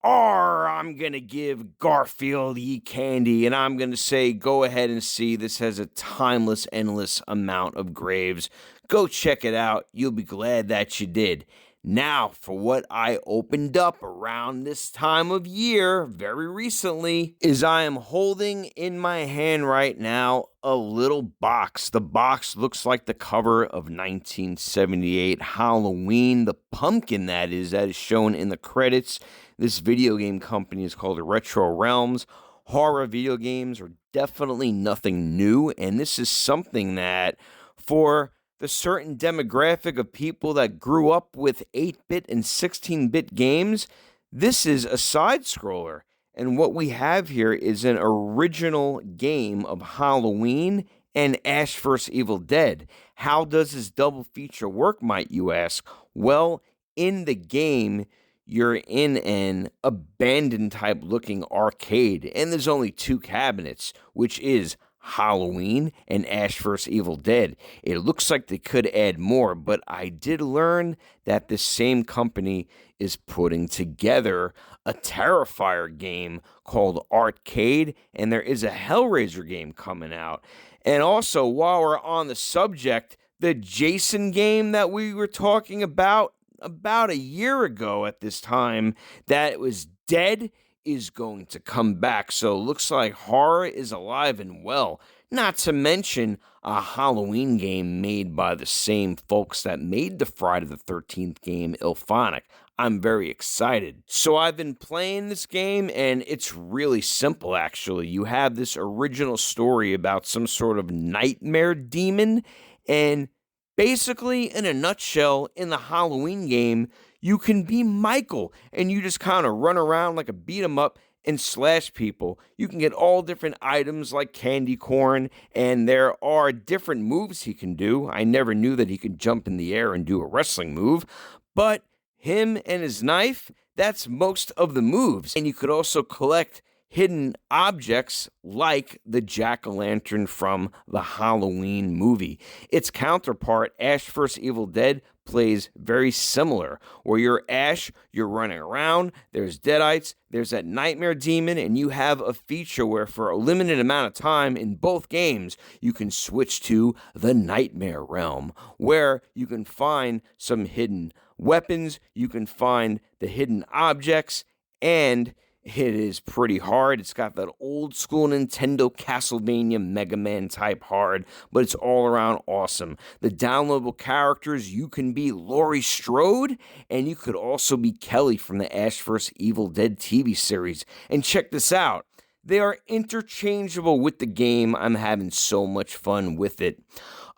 I'm going to give Garfield ye candy, and I'm going to say go ahead and see. This has a timeless, endless amount of graves. Go check it out. You'll be glad that you did. Now, for what I opened up around this time of year very recently, is I am holding in my hand right now a little box. The box looks like the cover of 1978 Halloween. The pumpkin that is shown in the credits. This video game company is called Retro Realms. Horror video games are definitely nothing new, and this is something that, for the certain demographic of people that grew up with 8-bit and 16-bit games, this is a side-scroller. And what we have here is an original game of Halloween and Ash vs. Evil Dead. How does this double feature work, might you ask? Well, in the game, you're in an abandoned type looking arcade, and there's only 2 cabinets, which is Halloween and Ash vs. Evil Dead. It looks like they could add more, but I did learn that the same company is putting together a Terrifier game called Arcade, and there is a Hellraiser game coming out. And also, while we're on the subject, the Jason game that we were talking about a year ago at this time, that it was dead, is going to come back. So it looks like horror is alive and well. Not to mention a Halloween game made by the same folks that made the Friday the 13th game, Ilphonic. I'm very excited. So I've been playing this game, and it's really simple, actually. You have this original story about some sort of nightmare demon, and basically, in a nutshell, in the Halloween game, you can be Michael, and you just kind of run around like a beat-em-up and slash people. You can get all different items like candy corn, and there are different moves he can do. I never knew that he could jump in the air and do a wrestling move, but him and his knife, that's most of the moves. And you could also collect hidden objects like the jack-o'-lantern from the Halloween movie. Its counterpart, Ash vs. Evil Dead, plays very similar. Where you're Ash, you're running around, there's deadites, there's that nightmare demon, and you have a feature where for a limited amount of time in both games, you can switch to the nightmare realm, where you can find some hidden weapons, you can find the hidden objects, and it is pretty hard. It's got that old school Nintendo Castlevania Mega Man type hard, but it's all around awesome. The downloadable characters, you can be Laurie Strode, and you could also be Kelly from the Ash vs. Evil Dead TV series. And check this out. They are interchangeable with the game. I'm having so much fun with it.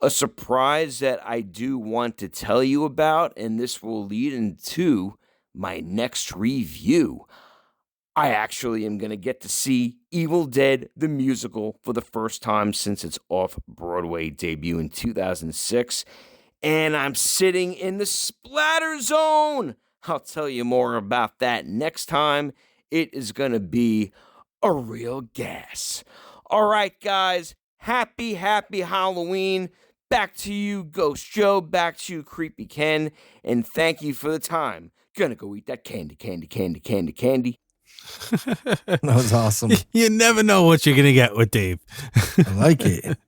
A surprise that I do want to tell you about, and this will lead into my next review. I actually am going to get to see Evil Dead the Musical for the first time since its off-Broadway debut in 2006, and I'm sitting in the splatter zone. I'll tell you more about that next time. It is going to be a real gas. All right, guys, happy Halloween. Back to you, Ghost Joe. Back to you, Creepy Ken, and thank you for the time. Gonna go eat that candy. That was awesome. You never know what you're gonna get with Dave. I like it.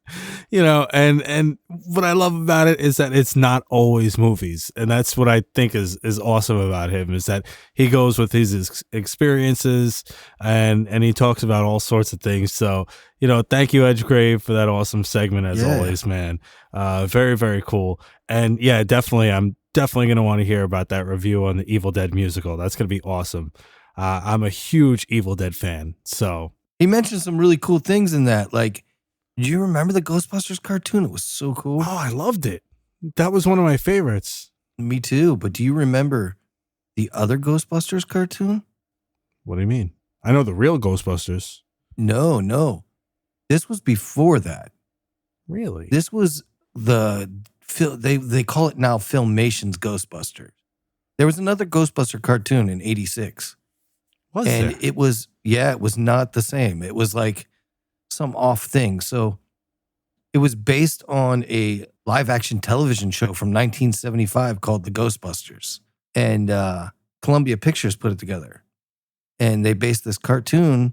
You know, and what I love about it is that it's not always movies, and that's what I think is awesome about him, is that he goes with his experiences and he talks about all sorts of things. So, you know, thank you, Edgegrave, for that awesome segment as always, man. Very, very cool. And yeah, definitely, I'm definitely gonna want to hear about that review on the Evil Dead musical. That's gonna be awesome. I'm a huge Evil Dead fan, so. He mentioned some really cool things in that. Like, do you remember the Ghostbusters cartoon? It was so cool. Oh, I loved it. That was one of my favorites. Me too. But do you remember the other Ghostbusters cartoon? What do you mean? I know the real Ghostbusters. No. This was before that. Really? This was they call it now Filmation's Ghostbusters. There was another Ghostbuster cartoon in '86. Was there? It was not the same. It was like some off thing. So it was based on a live action television show from 1975 called The Ghostbusters. And Columbia Pictures put it together. And they based this cartoon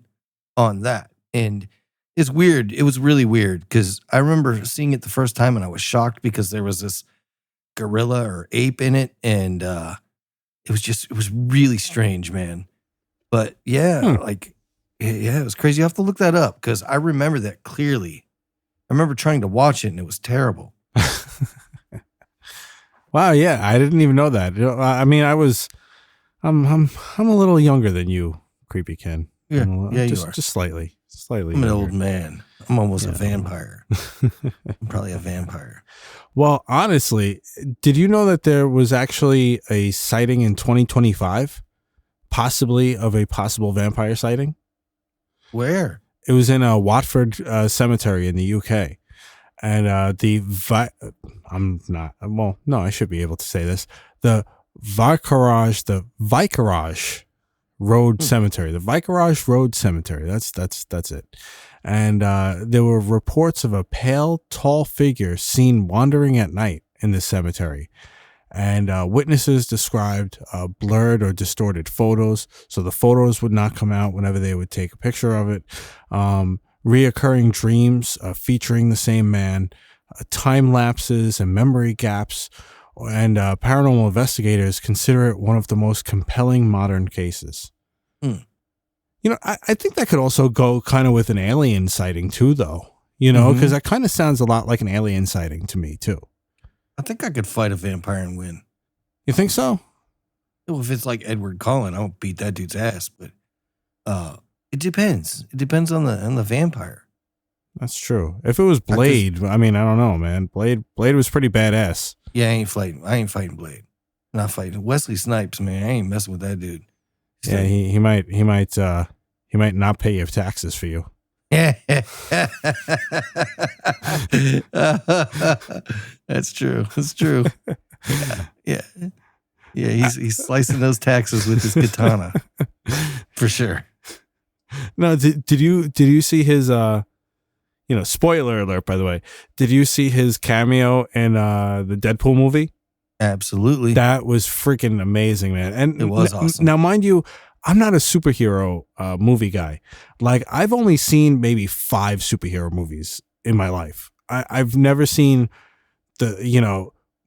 on that. And it's weird. It was really weird because I remember seeing it the first time and I was shocked because there was this gorilla or ape in it. And it was really strange, man. But yeah, it was crazy. You have to look that up because I remember that clearly. I remember trying to watch it and it was terrible. Wow, yeah, I didn't even know that. I mean, I'm a little younger than you, Creepy Ken. Yeah, you are. Just slightly. Slightly I'm an younger. old man. I'm almost a vampire. I'm probably a vampire. Well, honestly, did you know that there was actually a sighting in 2025, possibly of a possible vampire sighting? Where? It was in a Watford cemetery in the UK, and I should be able to say this. The Vicarage Road Cemetery. The Vicarage Road Cemetery. That's it. And there were reports of a pale, tall figure seen wandering at night in the cemetery. And witnesses described blurred or distorted photos, so the photos would not come out whenever they would take a picture of it. Reoccurring dreams featuring the same man, time lapses and memory gaps, and paranormal investigators consider it one of the most compelling modern cases. You know, I think that could also go kind of with an alien sighting too, though. You know, because that kind of sounds a lot like an alien sighting to me too. I think I could fight a vampire and win. You think so? Well, if it's like Edward Cullen, I won't beat that dude's ass. But it depends. It depends on the vampire. That's true. If it was Blade, I mean, I don't know, man. Blade was pretty badass. Yeah, I ain't fighting Blade. I'm not fighting Wesley Snipes, man. I ain't messing with that dude. Yeah, he might not pay your taxes for you. That's true. That's true. Yeah. He's slicing those taxes with his katana, for sure. No, did you see his spoiler alert, by the way? Did you see his cameo in the Deadpool movie? Absolutely. That was freaking amazing, man. And it was awesome. Now, mind you, I'm not a superhero movie guy. Like, I've only seen maybe 5 superhero movies in my life. I've never seen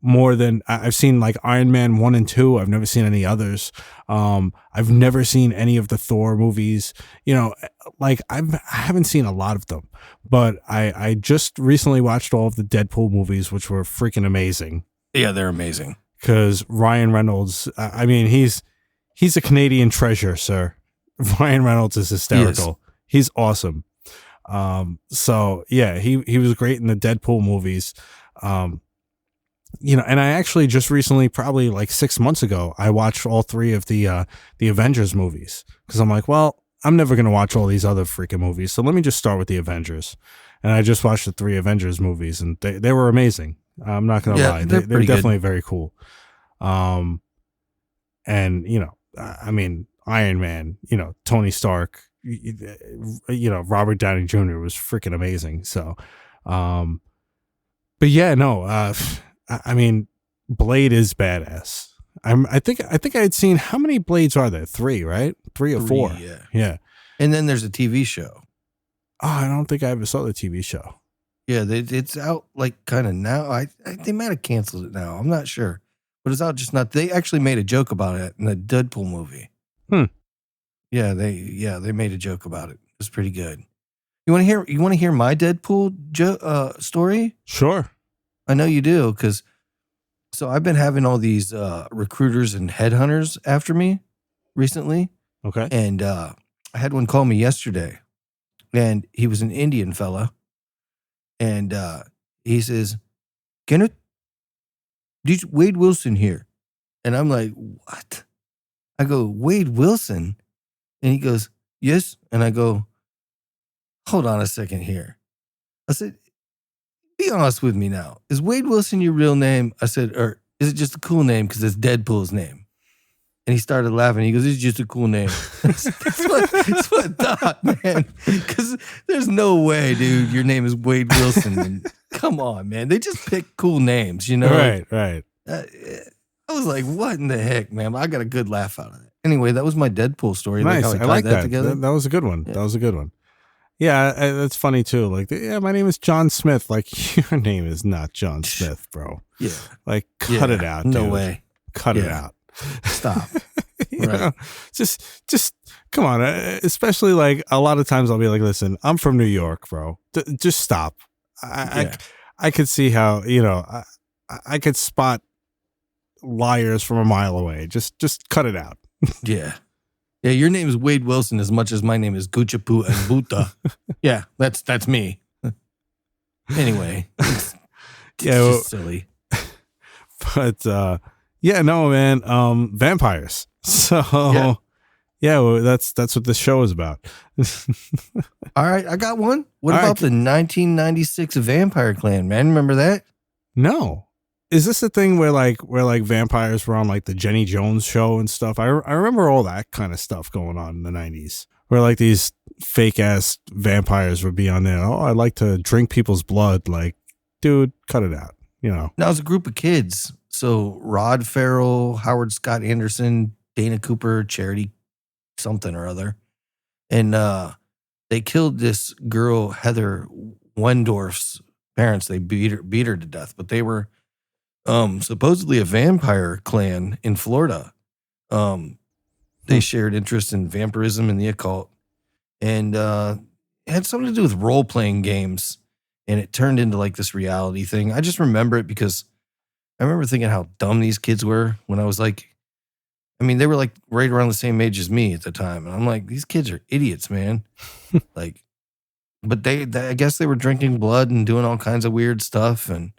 more than I've seen like Iron Man 1 and 2. I've never seen any others. I've never seen any of the Thor movies. You know, like I haven't seen a lot of them, but I just recently watched all of the Deadpool movies, which were freaking amazing. Yeah, they're amazing. Because Ryan Reynolds, I mean, he's a Canadian treasure, sir. Ryan Reynolds is hysterical. He's awesome. So yeah, he was great in the Deadpool movies. And I actually just recently, probably like 6 months ago, I watched all 3 of the Avengers movies, because I'm like, well, I'm never going to watch all these other freaking movies. So let me just start with the Avengers. And I just watched the 3 Avengers movies, and they were amazing. I'm not going to lie. They're definitely very cool. And, I mean, Iron Man, Tony Stark, Robert Downey Jr. was freaking amazing. So, but yeah, no, I mean, Blade is badass. I think I had seen, how many Blades are there? 3, right? 3 or 4. Yeah. And then there's a TV show. Oh, I don't think I ever saw the TV show. Yeah, it's out like kind of now. They might have canceled it now. I'm not sure, but it's out just not. They actually made a joke about it in the Deadpool movie. Yeah, they made a joke about it. It was pretty good. You want to hear my Deadpool story? Sure. I know you do, because so I've been having all these recruiters and headhunters after me recently. Okay. And I had one call me yesterday, and he was an Indian fella. And he says, Kenneth, this Wade Wilson here. And I'm like, what? I go, Wade Wilson? And he goes, yes. And I go, hold on a second here. I said, be honest with me now. Is Wade Wilson your real name? I said, or is it just a cool name because it's Deadpool's name? And he started laughing. He goes, it's just a cool name. That's what I thought, man. Because there's no way, dude, your name is Wade Wilson. And come on, man. They just pick cool names, Right. I was like, what in the heck, man? I got a good laugh out of it. Anyway, that was my Deadpool story. Nice. Like how I like that. together. That was a good one. Yeah. That was a good one. Yeah, that's funny too. Like, yeah, my name is John Smith. Like, your name is not John Smith, bro. Yeah. Like, cut it out. No dude. way. Cut it out. Stop. You Right. know, just come on. Especially like a lot of times I'll be like, listen, I'm from New York, bro. Just stop. I could see how, I could spot liars from a mile away. Just cut it out. Yeah. Yeah, your name is Wade Wilson as much as my name is Guchapu and Buta. Yeah, that's me. Anyway, it's just silly. But yeah, no, man. Vampires. So yeah, well, that's what this show is about. All right, I got one. What about the 1996 Vampire Clan, man? Remember that? No. Is this a thing where vampires were on like the Jenny Jones show and stuff? I remember all that kind of stuff going on in the 90s. Where like these fake ass vampires would be on there. Oh, I like to drink people's blood. Like, dude, cut it out. You know. Now it's a group of kids. So Rod Farrell, Howard Scott Anderson, Dana Cooper, Charity something or other. And they killed this girl, Heather Wendorf's parents. They beat her to death. But they were supposedly a vampire clan in Florida. They shared interest in vampirism and the occult. And it had something to do with role-playing games. And it turned into like this reality thing. I just remember it because I remember thinking how dumb these kids were when I was like, I mean, they were like right around the same age as me at the time. And I'm like, these kids are idiots, man. Like, but they I guess they were drinking blood and doing all kinds of weird stuff. And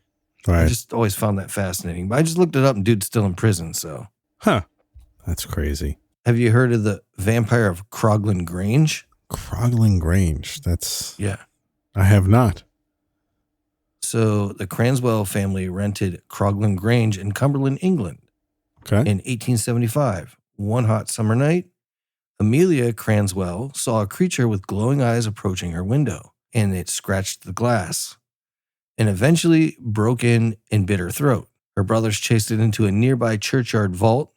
I just always found that fascinating. But I just looked it up and dude's still in prison. So, that's crazy. Have you heard of the vampire of Croglan Grange? Croglan Grange. Yeah. I have not. So the Cranswell family rented Croglan Grange in Cumberland, England. Okay. In 1875, one hot summer night, Amelia Cranswell saw a creature with glowing eyes approaching her window, and it scratched the glass and eventually broke in and bit her throat. Her brothers chased it into a nearby churchyard vault,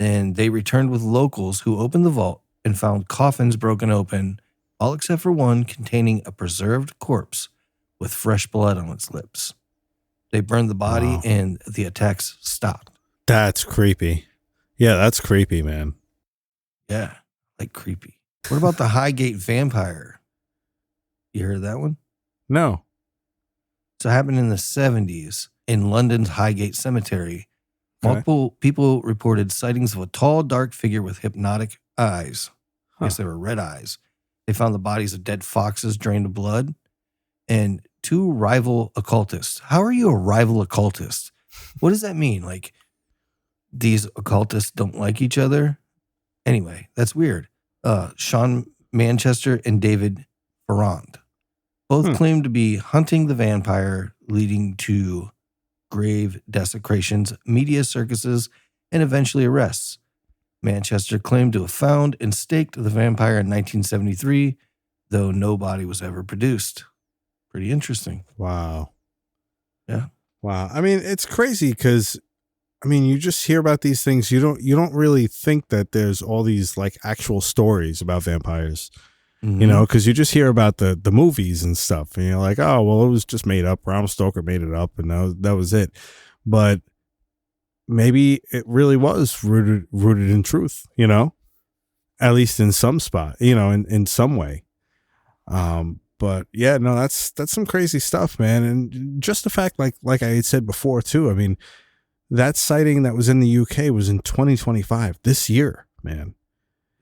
and they returned with locals who opened the vault and found coffins broken open, all except for one containing a preserved corpse with fresh blood on its lips. They burned the body and the attacks stopped. That's creepy. Yeah, that's creepy, man. Yeah, like creepy. What about the Highgate Vampire? You heard of that one? No. So it happened in the 70s in London's Highgate Cemetery. Multiple people reported sightings of a tall, dark figure with hypnotic eyes. I guess they were red eyes. They found the bodies of dead foxes drained of blood and two rival occultists. How are you a rival occultist? What does that mean? Like, these occultists don't like each other? Anyway, that's weird. Sean Manchester and David Ferrand both claimed to be hunting the vampire, leading to grave desecrations, media circuses, and eventually arrests. Manchester claimed to have found and staked the vampire in 1973, though no body was ever produced. Pretty interesting. Wow. Yeah. Wow. I mean, it's crazy because, I mean, you just hear about these things. You don't really think that there's all these like actual stories about vampires, you know, because you just hear about the movies and stuff. And you're like, oh, well, it was just made up. Bram Stoker made it up and that was it. But maybe it really was rooted in truth, you know, at least in some spot, you know, in some way. But yeah, no, that's some crazy stuff, man. And just the fact, like I had said before too, I mean, that sighting that was in the UK was in 2025, this year, man.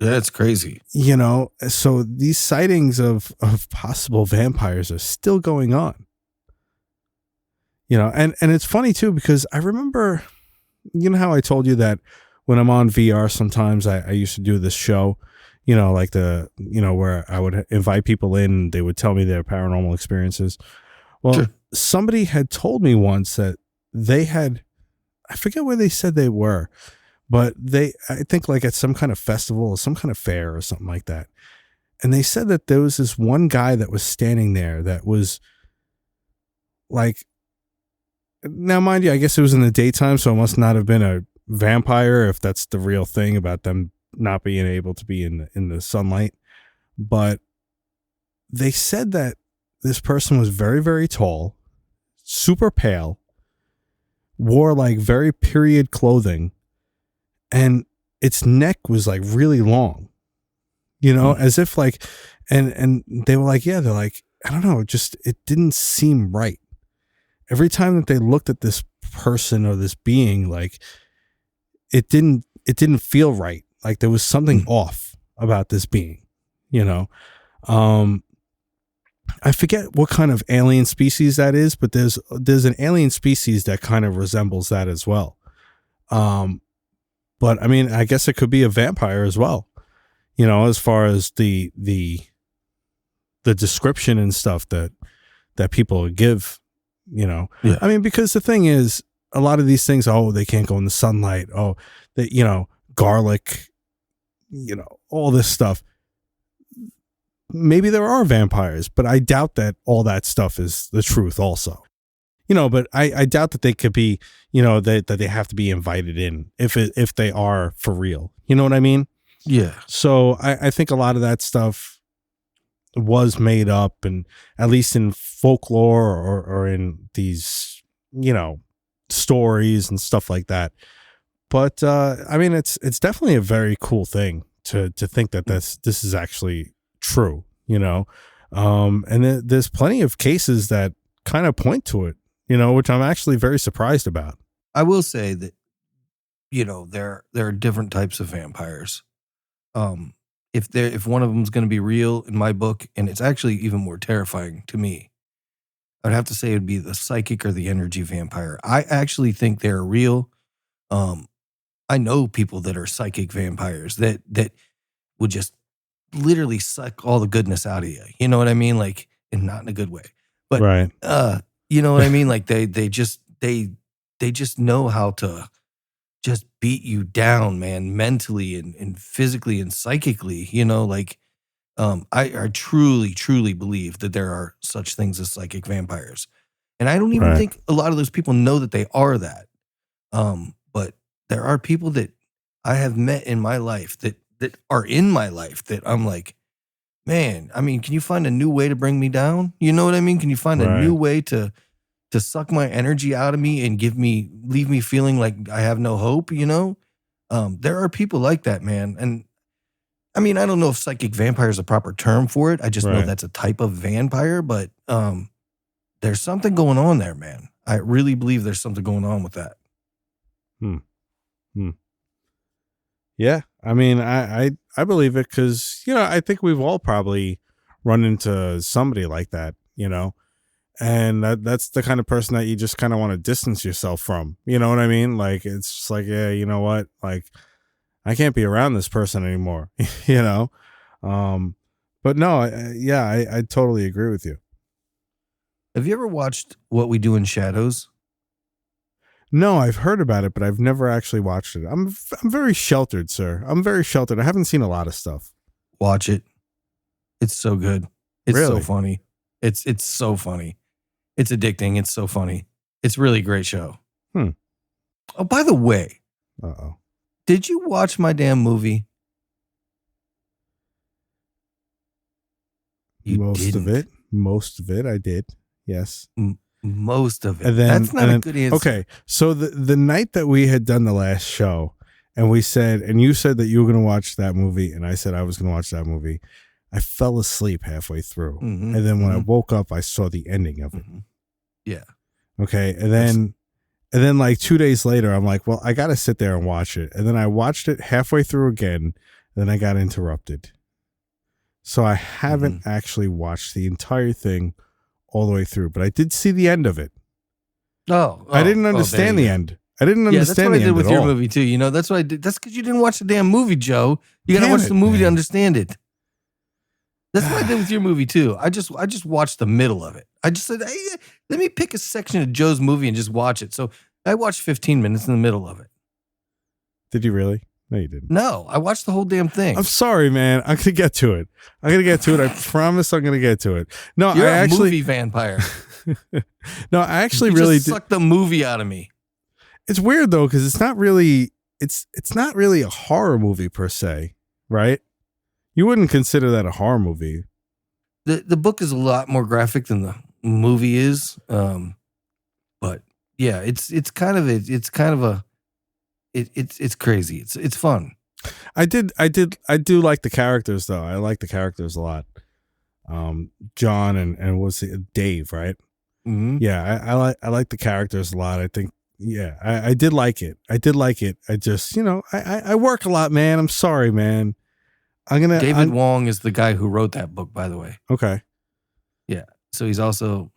That's crazy. You know, so these sightings of possible vampires are still going on. You know, and it's funny too, because I remember, you know how I told you that when I'm on VR, sometimes I used to do this show, you know, like where I would invite people in and they would tell me their paranormal experiences. Well, somebody had told me once that they had, I forget where they said they were, but I think like at some kind of festival or some kind of fair or something like that. And they said that there was this one guy that was standing there that was like, now mind you, I guess it was in the daytime, so it must not have been a vampire if that's the real thing about them not being able to be in the sunlight. But they said that this person was very, very tall, super pale, wore like very period clothing, and its neck was like really long, you know, as if like, and they were like, yeah, they're like, I don't know, it didn't seem right. Every time that they looked at this person or this being, like it didn't feel right. like there was something off about this being, you know. I forget what kind of alien species that is, but there's an alien species that kind of resembles that as well. But I mean, I guess it could be a vampire as well, you know, as far as the description and stuff that people give, you know. Yeah. I mean, because the thing is, a lot of these things, oh, they can't go in the sunlight. Oh, that, you know, garlic, you know, all this stuff. Maybe there are vampires, but I doubt that all that stuff is the truth also. You know, but I doubt that they could be, you know, that they have to be invited in if they are for real. You know what I mean? Yeah. So I think a lot of that stuff was made up, and at least in folklore or in these, you know, stories and stuff like that. But I mean, it's definitely a very cool thing to think that this is actually true, you know. And there's plenty of cases that kind of point to it, you know, which I'm actually very surprised about. I will say that, you know, there are different types of vampires. If one of them is going to be real in my book, and it's actually even more terrifying to me, I'd have to say it'd be the psychic or the energy vampire. I actually think they're real. I know people that are psychic vampires that would just literally suck all the goodness out of you. You know what I mean? Like, and not in a good way, but Right. you know what I mean? Like they just know how to just beat you down, man, mentally and physically and psychically, you know, like, I truly believe that there are such things as psychic vampires. And I don't even Right. think a lot of those people know that they are that. But there are people that I have met in my life that are in my life that I'm like, man, I mean, can you find a new way to bring me down? You know what I mean? Can you find a new way to suck my energy out of me and leave me feeling like I have no hope, you know? There are people like that, man. And I mean, I don't know if psychic vampire is a proper term for it. I just know Right. that's a type of vampire, but there's something going on there, man. I really believe there's something going on with that. Yeah, I mean, I believe it because, you know, I think we've all probably run into somebody like that, you know, and that's the kind of person that you just kind of want to distance yourself from. You know what I mean? Like, it's just like, yeah, you know what? Like, I can't be around this person anymore, you know? But no, I totally agree with you. Have you ever watched What We Do in Shadows? No, I've heard about it, but I've never actually watched it. I'm very sheltered, sir. I'm very sheltered. I haven't seen a lot of stuff. Watch it. It's so good. It's so Really? funny. It's so funny. It's addicting. It's so funny. It's really a great show. Oh, by the way, Uh-oh. did you watch my damn movie? You Most of didn't. it. Most of it, I did. Yes. Most of it. And then, That's not a good answer. Okay, so the night that we had done the last show, and we said, and you said that you were going to watch that movie, and I said I was going to watch that movie, I fell asleep halfway through, Mhm, and then when I mhm. woke up, I saw the ending of it. Yeah. Okay, and then like 2 days later, I'm like, well, I got to sit there and watch it, and then I watched it halfway through again, and then I got interrupted, so I haven't actually watched the entire thing all the way through, but I did see the end of it. I didn't understand the end. I didn't Yeah, that's understand what I the did end with at your all. movie too. You know, that's what I did. That's because you didn't watch the damn movie, Joe. You gotta Damn watch it, the movie to man. understand it. That's what I did with your movie too. I just watched the middle of it. I just said, hey, let me pick a section of Joe's movie and just watch it. So I watched 15 minutes in the middle of it. Did you really? No, you didn't. No, I watched the whole damn thing. I'm sorry, man. I'm gonna get to it. I promise I'm gonna get to it. No, You're I a actually movie vampire. no, I actually You really just did. sucked the movie out of me. It's weird though, because it's not really a horror movie per se, right? You wouldn't consider that a horror movie. The book is a lot more graphic than the movie is. But yeah, it's crazy. It's fun. I do like the characters though. I like the characters a lot. John and what's it, Dave, right? Mm-hmm. Yeah, I like the characters a lot. I think yeah, I did like it. I did like it. I just, I work a lot, man. I'm sorry, man. David Wong is the guy who wrote that book, by the way. Okay. Yeah. So he's also,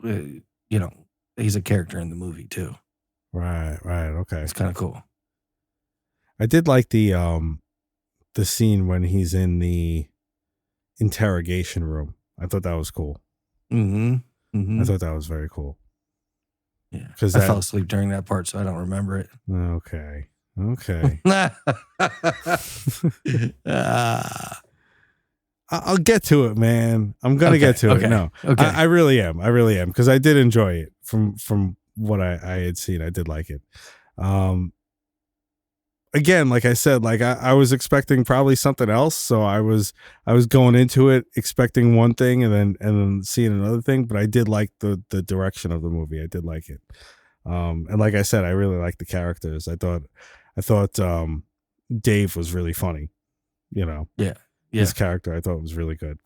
he's a character in the movie too. Right. Okay. It's kind of cool. I did like the scene when he's in the interrogation room. I thought that was cool. Mm-hmm. Mm-hmm. I thought that was very cool. Yeah. Because I fell asleep during that part, so I don't remember it. Okay. I'll get to it, man. I'm gonna get to it. No, okay. I really am. Because I did enjoy it from what I had seen. I did like it. Again, like I said, like I was expecting probably something else, so I was going into it expecting one thing and then seeing another thing. But I did like the direction of the movie. I did like it. And like I said, I really liked the characters. I thought Dave was really funny. Yeah. His character I thought was really good.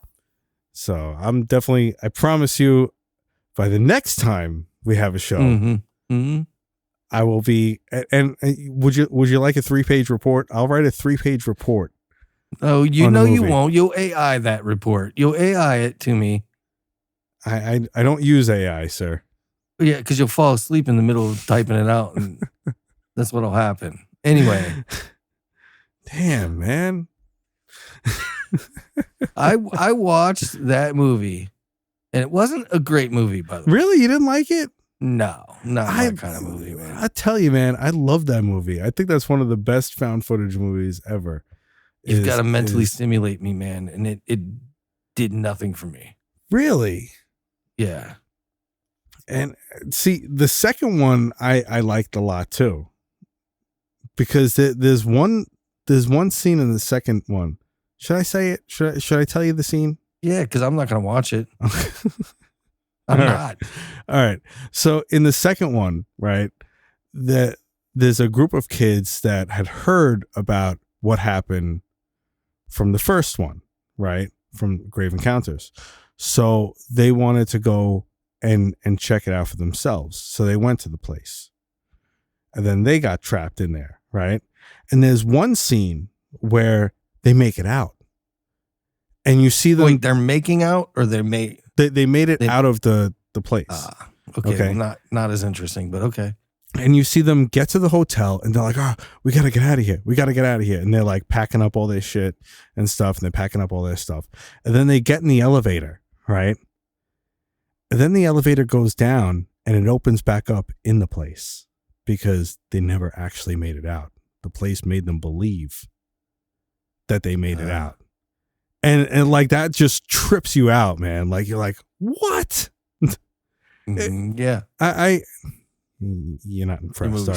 So I promise you, by the next time we have a show, I will be. And would you like a 3-page report? I'll write a 3-page report. Oh, you won't. You'll AI that report. You'll AI it to me. I don't use AI, sir. Yeah, because you'll fall asleep in the middle of typing it out, and that's what'll happen. Anyway. Damn, man. I watched that movie, and it wasn't a great movie, by the way. Really? You didn't like it? No, not that kind of movie, man. I tell you, man, I love that movie. I think that's one of the best found footage movies ever. You've got to mentally stimulate me, man, and it did nothing for me. Really? Yeah. And see, the second one I liked a lot too, because there's one scene in the second one. Should I say it? Should I tell you the scene? Yeah, because I'm not going to watch it. I'm not. All right. So in the second one, right, there's a group of kids that had heard about what happened from the first one, right, from Grave Encounters. So they wanted to go and check it out for themselves. So they went to the place. And then they got trapped in there, right? And there's one scene where they make it out. And you see them. Wait, they're making out, or they made it out of the place. Okay. Well, not as interesting, but okay. And you see them get to the hotel and they're like, oh, we got to get out of here. And they're like packing up all their shit and stuff. And they're packing up all their stuff. And then they get in the elevator, right? And then the elevator goes down and it opens back up in the place because they never actually made it out. The place made them believe that they made it out. And like that just trips you out, man. Like you're like, what? Yeah. You're not impressed.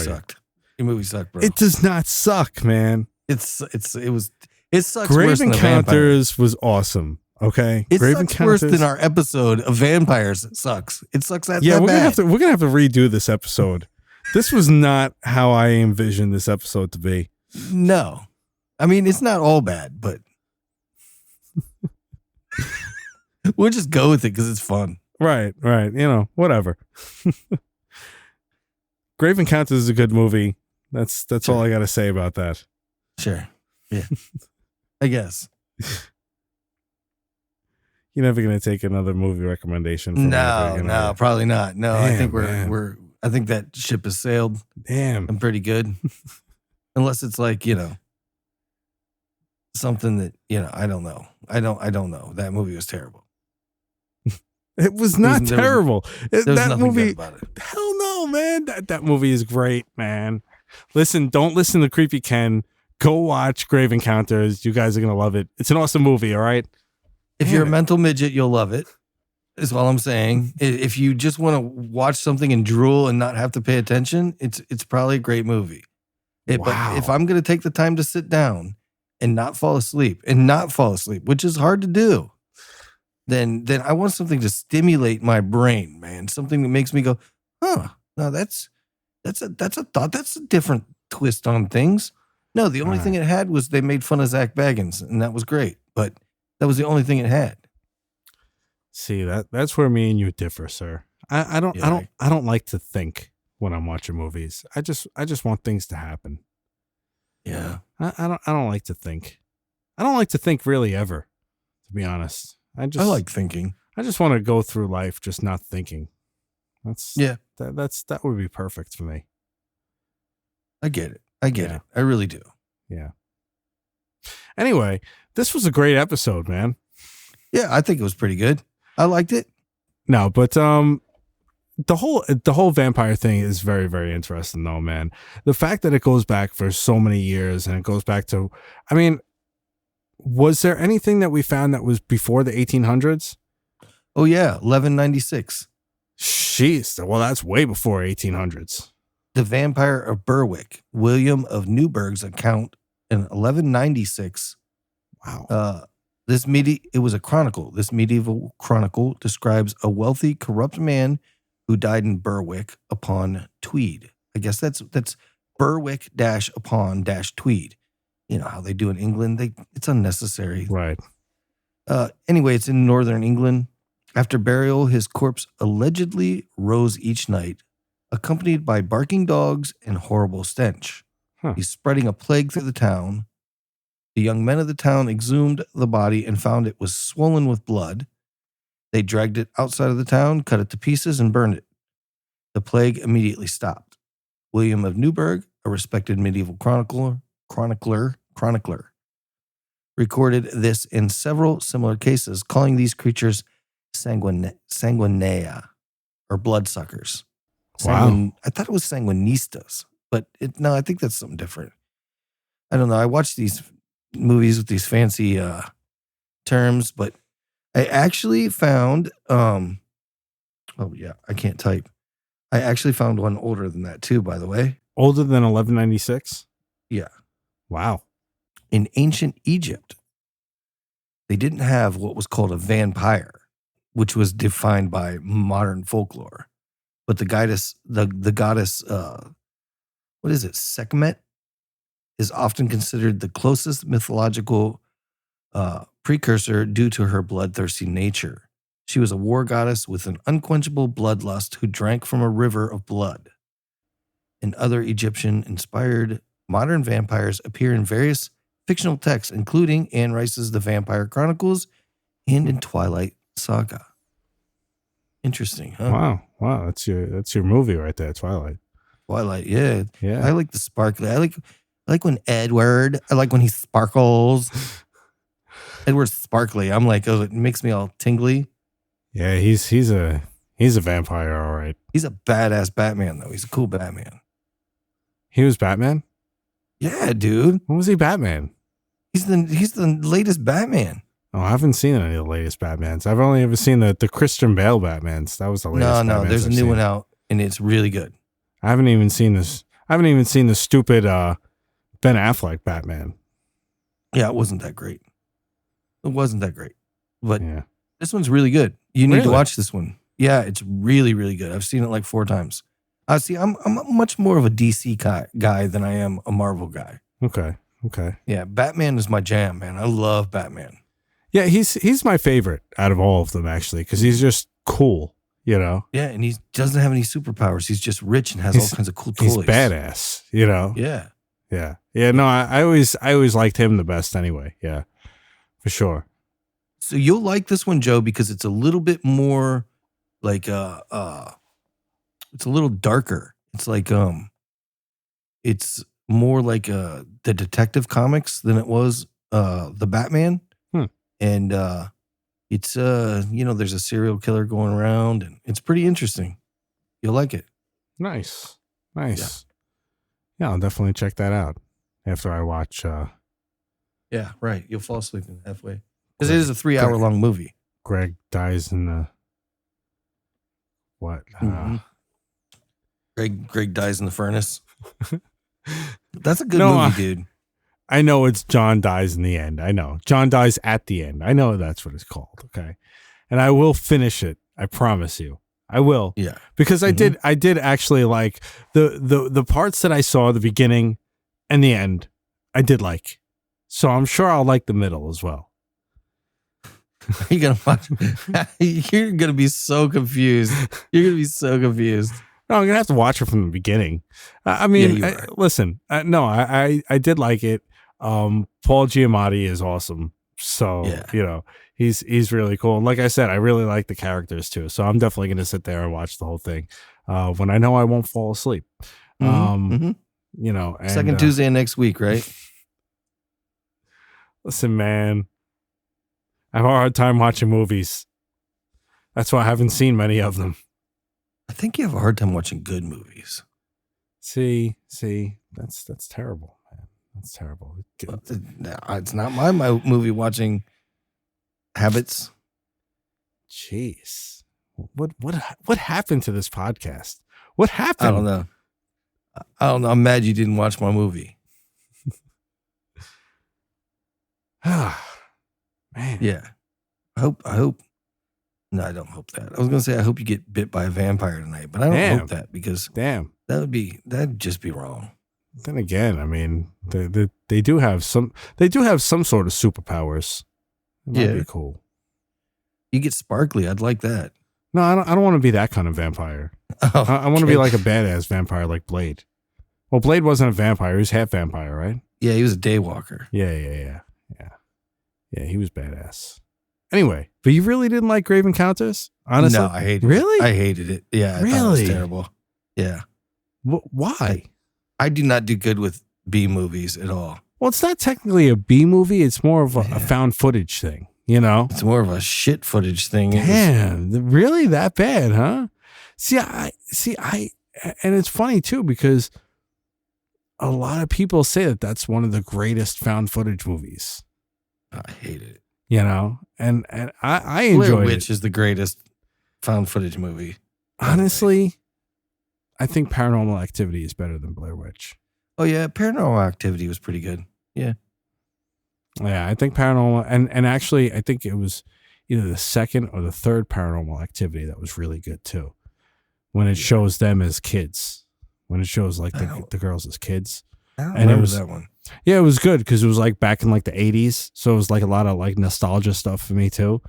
Your movie sucked, bro. It does not suck, man. It sucks. Grave worse than Encounters was awesome. Okay. It Grave sucks worse than our episode of vampires. It sucks. We're gonna have to redo this episode. This was not how I envisioned this episode to be. No. I mean, it's not all bad, but we'll just go with it because it's fun. Right. Whatever. Grave Encounters is a good movie. That's all I got to say about that. Sure. Yeah. I guess. You're never going to take another movie recommendation from No, probably not. No, damn, I think I think that ship has sailed. Damn. I'm pretty good. Unless it's like, something that, I don't know. I don't know. That movie was terrible. It was not terrible. That movie, good about it. Hell no, man. That movie is great, man. Don't listen to Creepy Ken. Go watch Grave Encounters. You guys are going to love it. It's an awesome movie, all right? If you're a mental midget, you'll love it. Is all I'm saying. If you just want to watch something and drool and not have to pay attention, it's probably a great movie. Wow. But if I'm going to take the time to sit down and not fall asleep, which is hard to do, then I want something to stimulate my brain, man. Something that makes me go, no, that's a thought. That's a different twist on things. No, the only thing it had was they made fun of Zach Baggins, and that was great. But that was the only thing it had. See, that's where me and you differ, sir. I don't like to think when I'm watching movies. I just want things to happen. Yeah. I don't like to think. I don't like to think really ever, to be honest. I like thinking. I just want to go through life just not thinking. That would be perfect for me. I get it. It. I really do. Yeah. Anyway, this was a great episode, man. Yeah, I think it was pretty good. I liked it. No, but the whole vampire thing is very, very interesting though, man. The fact that it goes back for so many years and it goes back to, I mean, was there anything that we found that was before the 1800s? Oh yeah, 1196. Jeez, well that's way before 1800s. The Vampire of Berwick, William of Newburgh's account in 1196. Wow. It was a chronicle. This medieval chronicle describes a wealthy, corrupt man who died in Berwick upon Tweed. I guess that's Berwick upon Tweed. You know how they do in England. It's unnecessary. Right. Anyway, it's in northern England. After burial, his corpse allegedly rose each night, accompanied by barking dogs and horrible stench. Huh. He's spreading a plague through the town. The young men of the town exhumed the body and found it was swollen with blood. They dragged it outside of the town, cut it to pieces, and burned it. The plague immediately stopped. William of Newburgh, a respected medieval chronicler, recorded this in several similar cases, calling these creatures sanguinea, or bloodsuckers. Wow. I thought it was sanguinistas, but no, I think that's something different. I don't know. I watched these movies with these fancy terms, but I actually found I can't type. I actually found one older than that too, by the way. Older than 1196? Yeah. Wow. In ancient Egypt, they didn't have what was called a vampire, which was defined by modern folklore. But the goddess, what is it, Sekhmet, is often considered the closest mythological precursor due to her bloodthirsty nature. She was a war goddess with an unquenchable bloodlust who drank from a river of blood. And other Egyptian-inspired modern vampires appear in various fictional texts, including Anne Rice's The Vampire Chronicles and in Twilight Saga. Interesting, huh? Wow. That's your movie right there, Twilight. Twilight, yeah. Yeah. I like the sparkly. I like when Edward. I like when he sparkles. Edward's sparkly. I'm like, oh, it makes me all tingly. Yeah, he's a vampire, all right. He's a badass Batman, though. He's a cool Batman. He was Batman? Yeah, dude. When was he Batman? He's the latest Batman. Oh, I haven't seen any of the latest Batmans. I've only ever seen the Christian Bale Batmans. That was the latest. No, Batmans there's I've a new seen. one out, and it's really good. I haven't even seen this. I haven't even seen the stupid Ben Affleck Batman. Yeah, it wasn't that great. But Yeah. this one's really good. You need to Really? watch this one. Yeah, it's really, really good. I've seen it like 4 times. See, I'm much more of a DC guy than I am a Marvel guy. Okay. Yeah, Batman is my jam, man. I love Batman. Yeah, he's my favorite out of all of them, actually, because he's just cool, you know? Yeah, and he doesn't have any superpowers. He's just rich and has all kinds of cool toys. He's badass, you know? Yeah. Yeah, no, I always liked him the best anyway. Yeah, for sure. So you'll like this one, Joe, because it's a little bit more like it's a little darker. It's like it's more like the Detective Comics than it was the Batman. And it's there's a serial killer going around, and it's pretty interesting. You'll like it. Nice. Yeah, I'll definitely check that out after I watch. Yeah, right. You'll fall asleep in halfway because it is a 3-hour-long movie. Greg dies in the what? Mm-hmm. Greg dies in the furnace. That's a good movie, dude. I know it's John dies in the end. I know John dies at the end. I know that's what it's called. Okay, and I will finish it. I promise you, I will. Yeah, because I did actually like the parts that I saw at the beginning and the end. I did like, so I'm sure I'll like the middle as well. You're gonna watch. You're gonna be so confused. You're gonna be so confused. No, I'm gonna have to watch it from the beginning. I mean, Yeah, you are. listen, no, I did like it. Paul Giamatti is awesome, so Yeah. you know he's really cool. And like I said, I really like the characters too, so I'm definitely gonna sit there and watch the whole thing when I know I won't fall asleep. You know, and, Second Tuesday of next week, right? Listen, man, I have a hard time watching movies. That's why I haven't seen many of them. I think you have a hard time watching good movies. See, that's terrible, man. That's terrible. It's not my movie watching habits. Jeez, what happened to this podcast? What happened? I don't know. I'm mad you didn't watch my movie. Man. Yeah. I hope. No, I don't hope that. I was gonna say I hope you get bit by a vampire tonight, but I don't hope that because that'd just be wrong. Then again, I mean, they do have some sort of superpowers. That'd be cool. You get sparkly. I'd like that. No, I don't want to be that kind of vampire. Oh, I want to be like a badass vampire like Blade. Well, Blade wasn't a vampire; he was half vampire, right? Yeah, he was a daywalker. Yeah. He was badass. Anyway, but you really didn't like Grave Encounters? Honestly, No, I hated really? it. I hated it. Yeah, I thought it was terrible. Yeah. Why? I do not do good with B movies at all. Well, it's not technically a B movie. It's more of a found footage thing, you know? It's more of a shit footage thing. Damn, really that bad, huh? And it's funny too, because a lot of people say that that's one of the greatest found footage movies. I hate it. You know, and I enjoyed Blair it. Witch is the greatest found footage movie. Honestly, I think Paranormal Activity is better than Blair Witch. Oh yeah, Paranormal Activity was pretty good. Yeah. Yeah, I think Paranormal, and actually I think it was either the second or the third Paranormal Activity that was really good too. When it shows them as kids. When it shows like the girls as kids. I don't and remember it was that one. Yeah, it was good because it was like back in like the 80s. So it was like a lot of like nostalgia stuff for me too,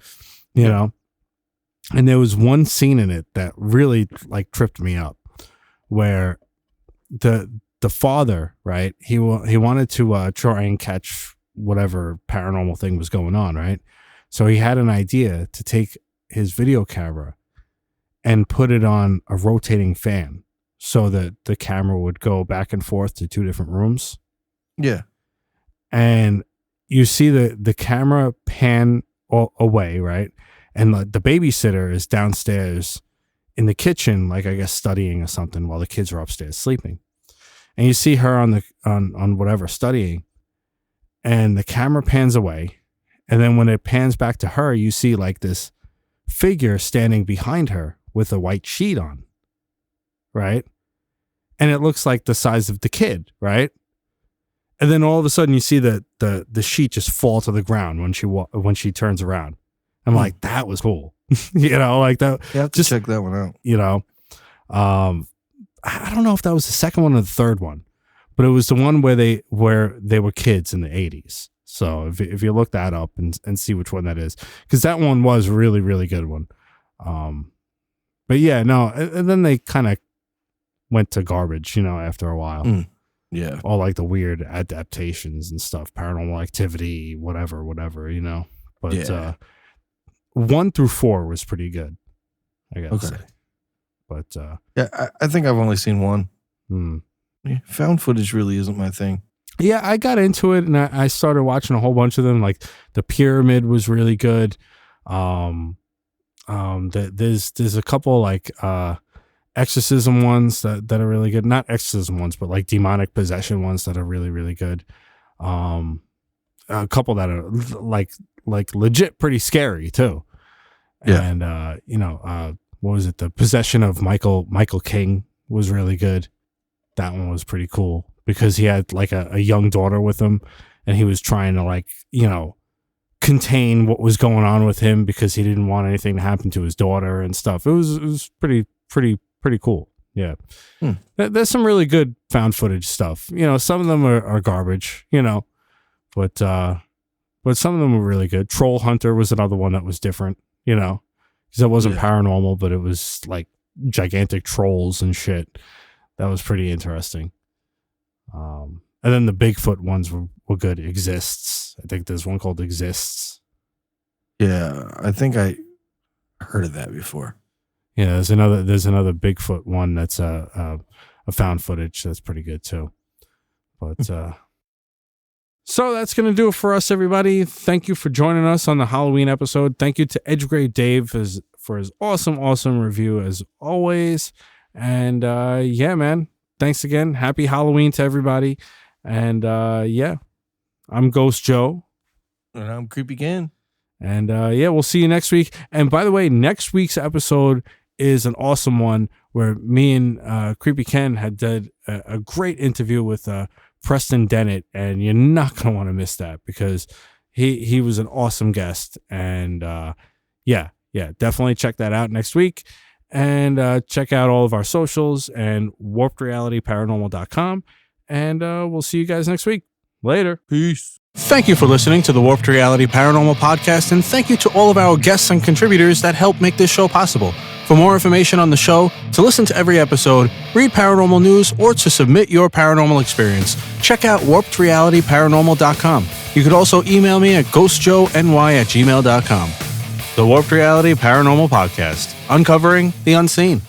you know? And there was one scene in it that really like tripped me up where the father, right? He wanted to try and catch whatever paranormal thing was going on, right? So he had an idea to take his video camera and put it on a rotating fan so that the camera would go back and forth to two different rooms. Yeah. And you see the camera pan away, right? And the babysitter is downstairs in the kitchen, like I guess studying or something, while the kids are upstairs sleeping. And you see her on whatever studying, and the camera pans away. And then when it pans back to her, you see like this figure standing behind her with a white sheet on, right? And it looks like the size of the kid, right? And then all of a sudden you see the sheet just fall to the ground when she turns around. I'm like, that was cool. You know, like that. You have to check that one out. You know, I don't know if that was the second one or the third one, but it was the one where they were kids in the 80s. So if you look that up and see which one that is, because that one was a really, really good one. But yeah, no, and then they kind of went to garbage, you know, after a while. Yeah. All like the weird adaptations and stuff, Paranormal Activity, whatever, you know. But 1 through 4 was pretty good, I gotta say. But yeah, I think I've only seen one. Yeah, found footage really isn't my thing. Yeah, I got into it and I started watching a whole bunch of them. Like The Pyramid was really good. There's a couple like exorcism ones that are really good. Not exorcism ones, but like demonic possession ones that are really, really good. A couple that are like legit pretty scary too. Yeah. And you know, what was it? The Possession of Michael King was really good. That one was pretty cool because he had like a young daughter with him and he was trying to like, you know, contain what was going on with him because he didn't want anything to happen to his daughter and stuff. It was pretty cool. Yeah. There's some really good found footage stuff. You know, some of them are garbage, you know, but some of them were really good. Troll Hunter was another one that was different, you know, because it wasn't paranormal, but it was like gigantic trolls and shit. That was pretty interesting. And then the Bigfoot ones were good. Exists. I think there's one called Exists. Yeah, I think I heard of that before. Yeah, there's another Bigfoot one that's a found footage that's pretty good too. But so that's gonna do it for us, everybody. Thank you for joining us on the Halloween episode. Thank you to Edgegrave Dave for his awesome review as always. And yeah, man, thanks again. Happy Halloween to everybody. And yeah, I'm Ghost Joe. And I'm Kreepy Ken. And yeah, we'll see you next week. And by the way, next week's episode is an awesome one where me and Kreepy Ken had did a great interview with Preston Dennett, and you're not gonna want to miss that because he was an awesome guest. And yeah, definitely check that out next week. And check out all of our socials and warpedrealityparanormal.com. And we'll see you guys next week. Later. Peace. Thank you for listening to the Warped Reality Paranormal Podcast, and thank you to all of our guests and contributors that help make this show possible. For more information on the show, to listen to every episode, read paranormal news, or to submit your paranormal experience, check out warpedrealityparanormal.com. You could also email me at ghostjoeny@gmail.com. The Warped Reality Paranormal Podcast, uncovering the unseen.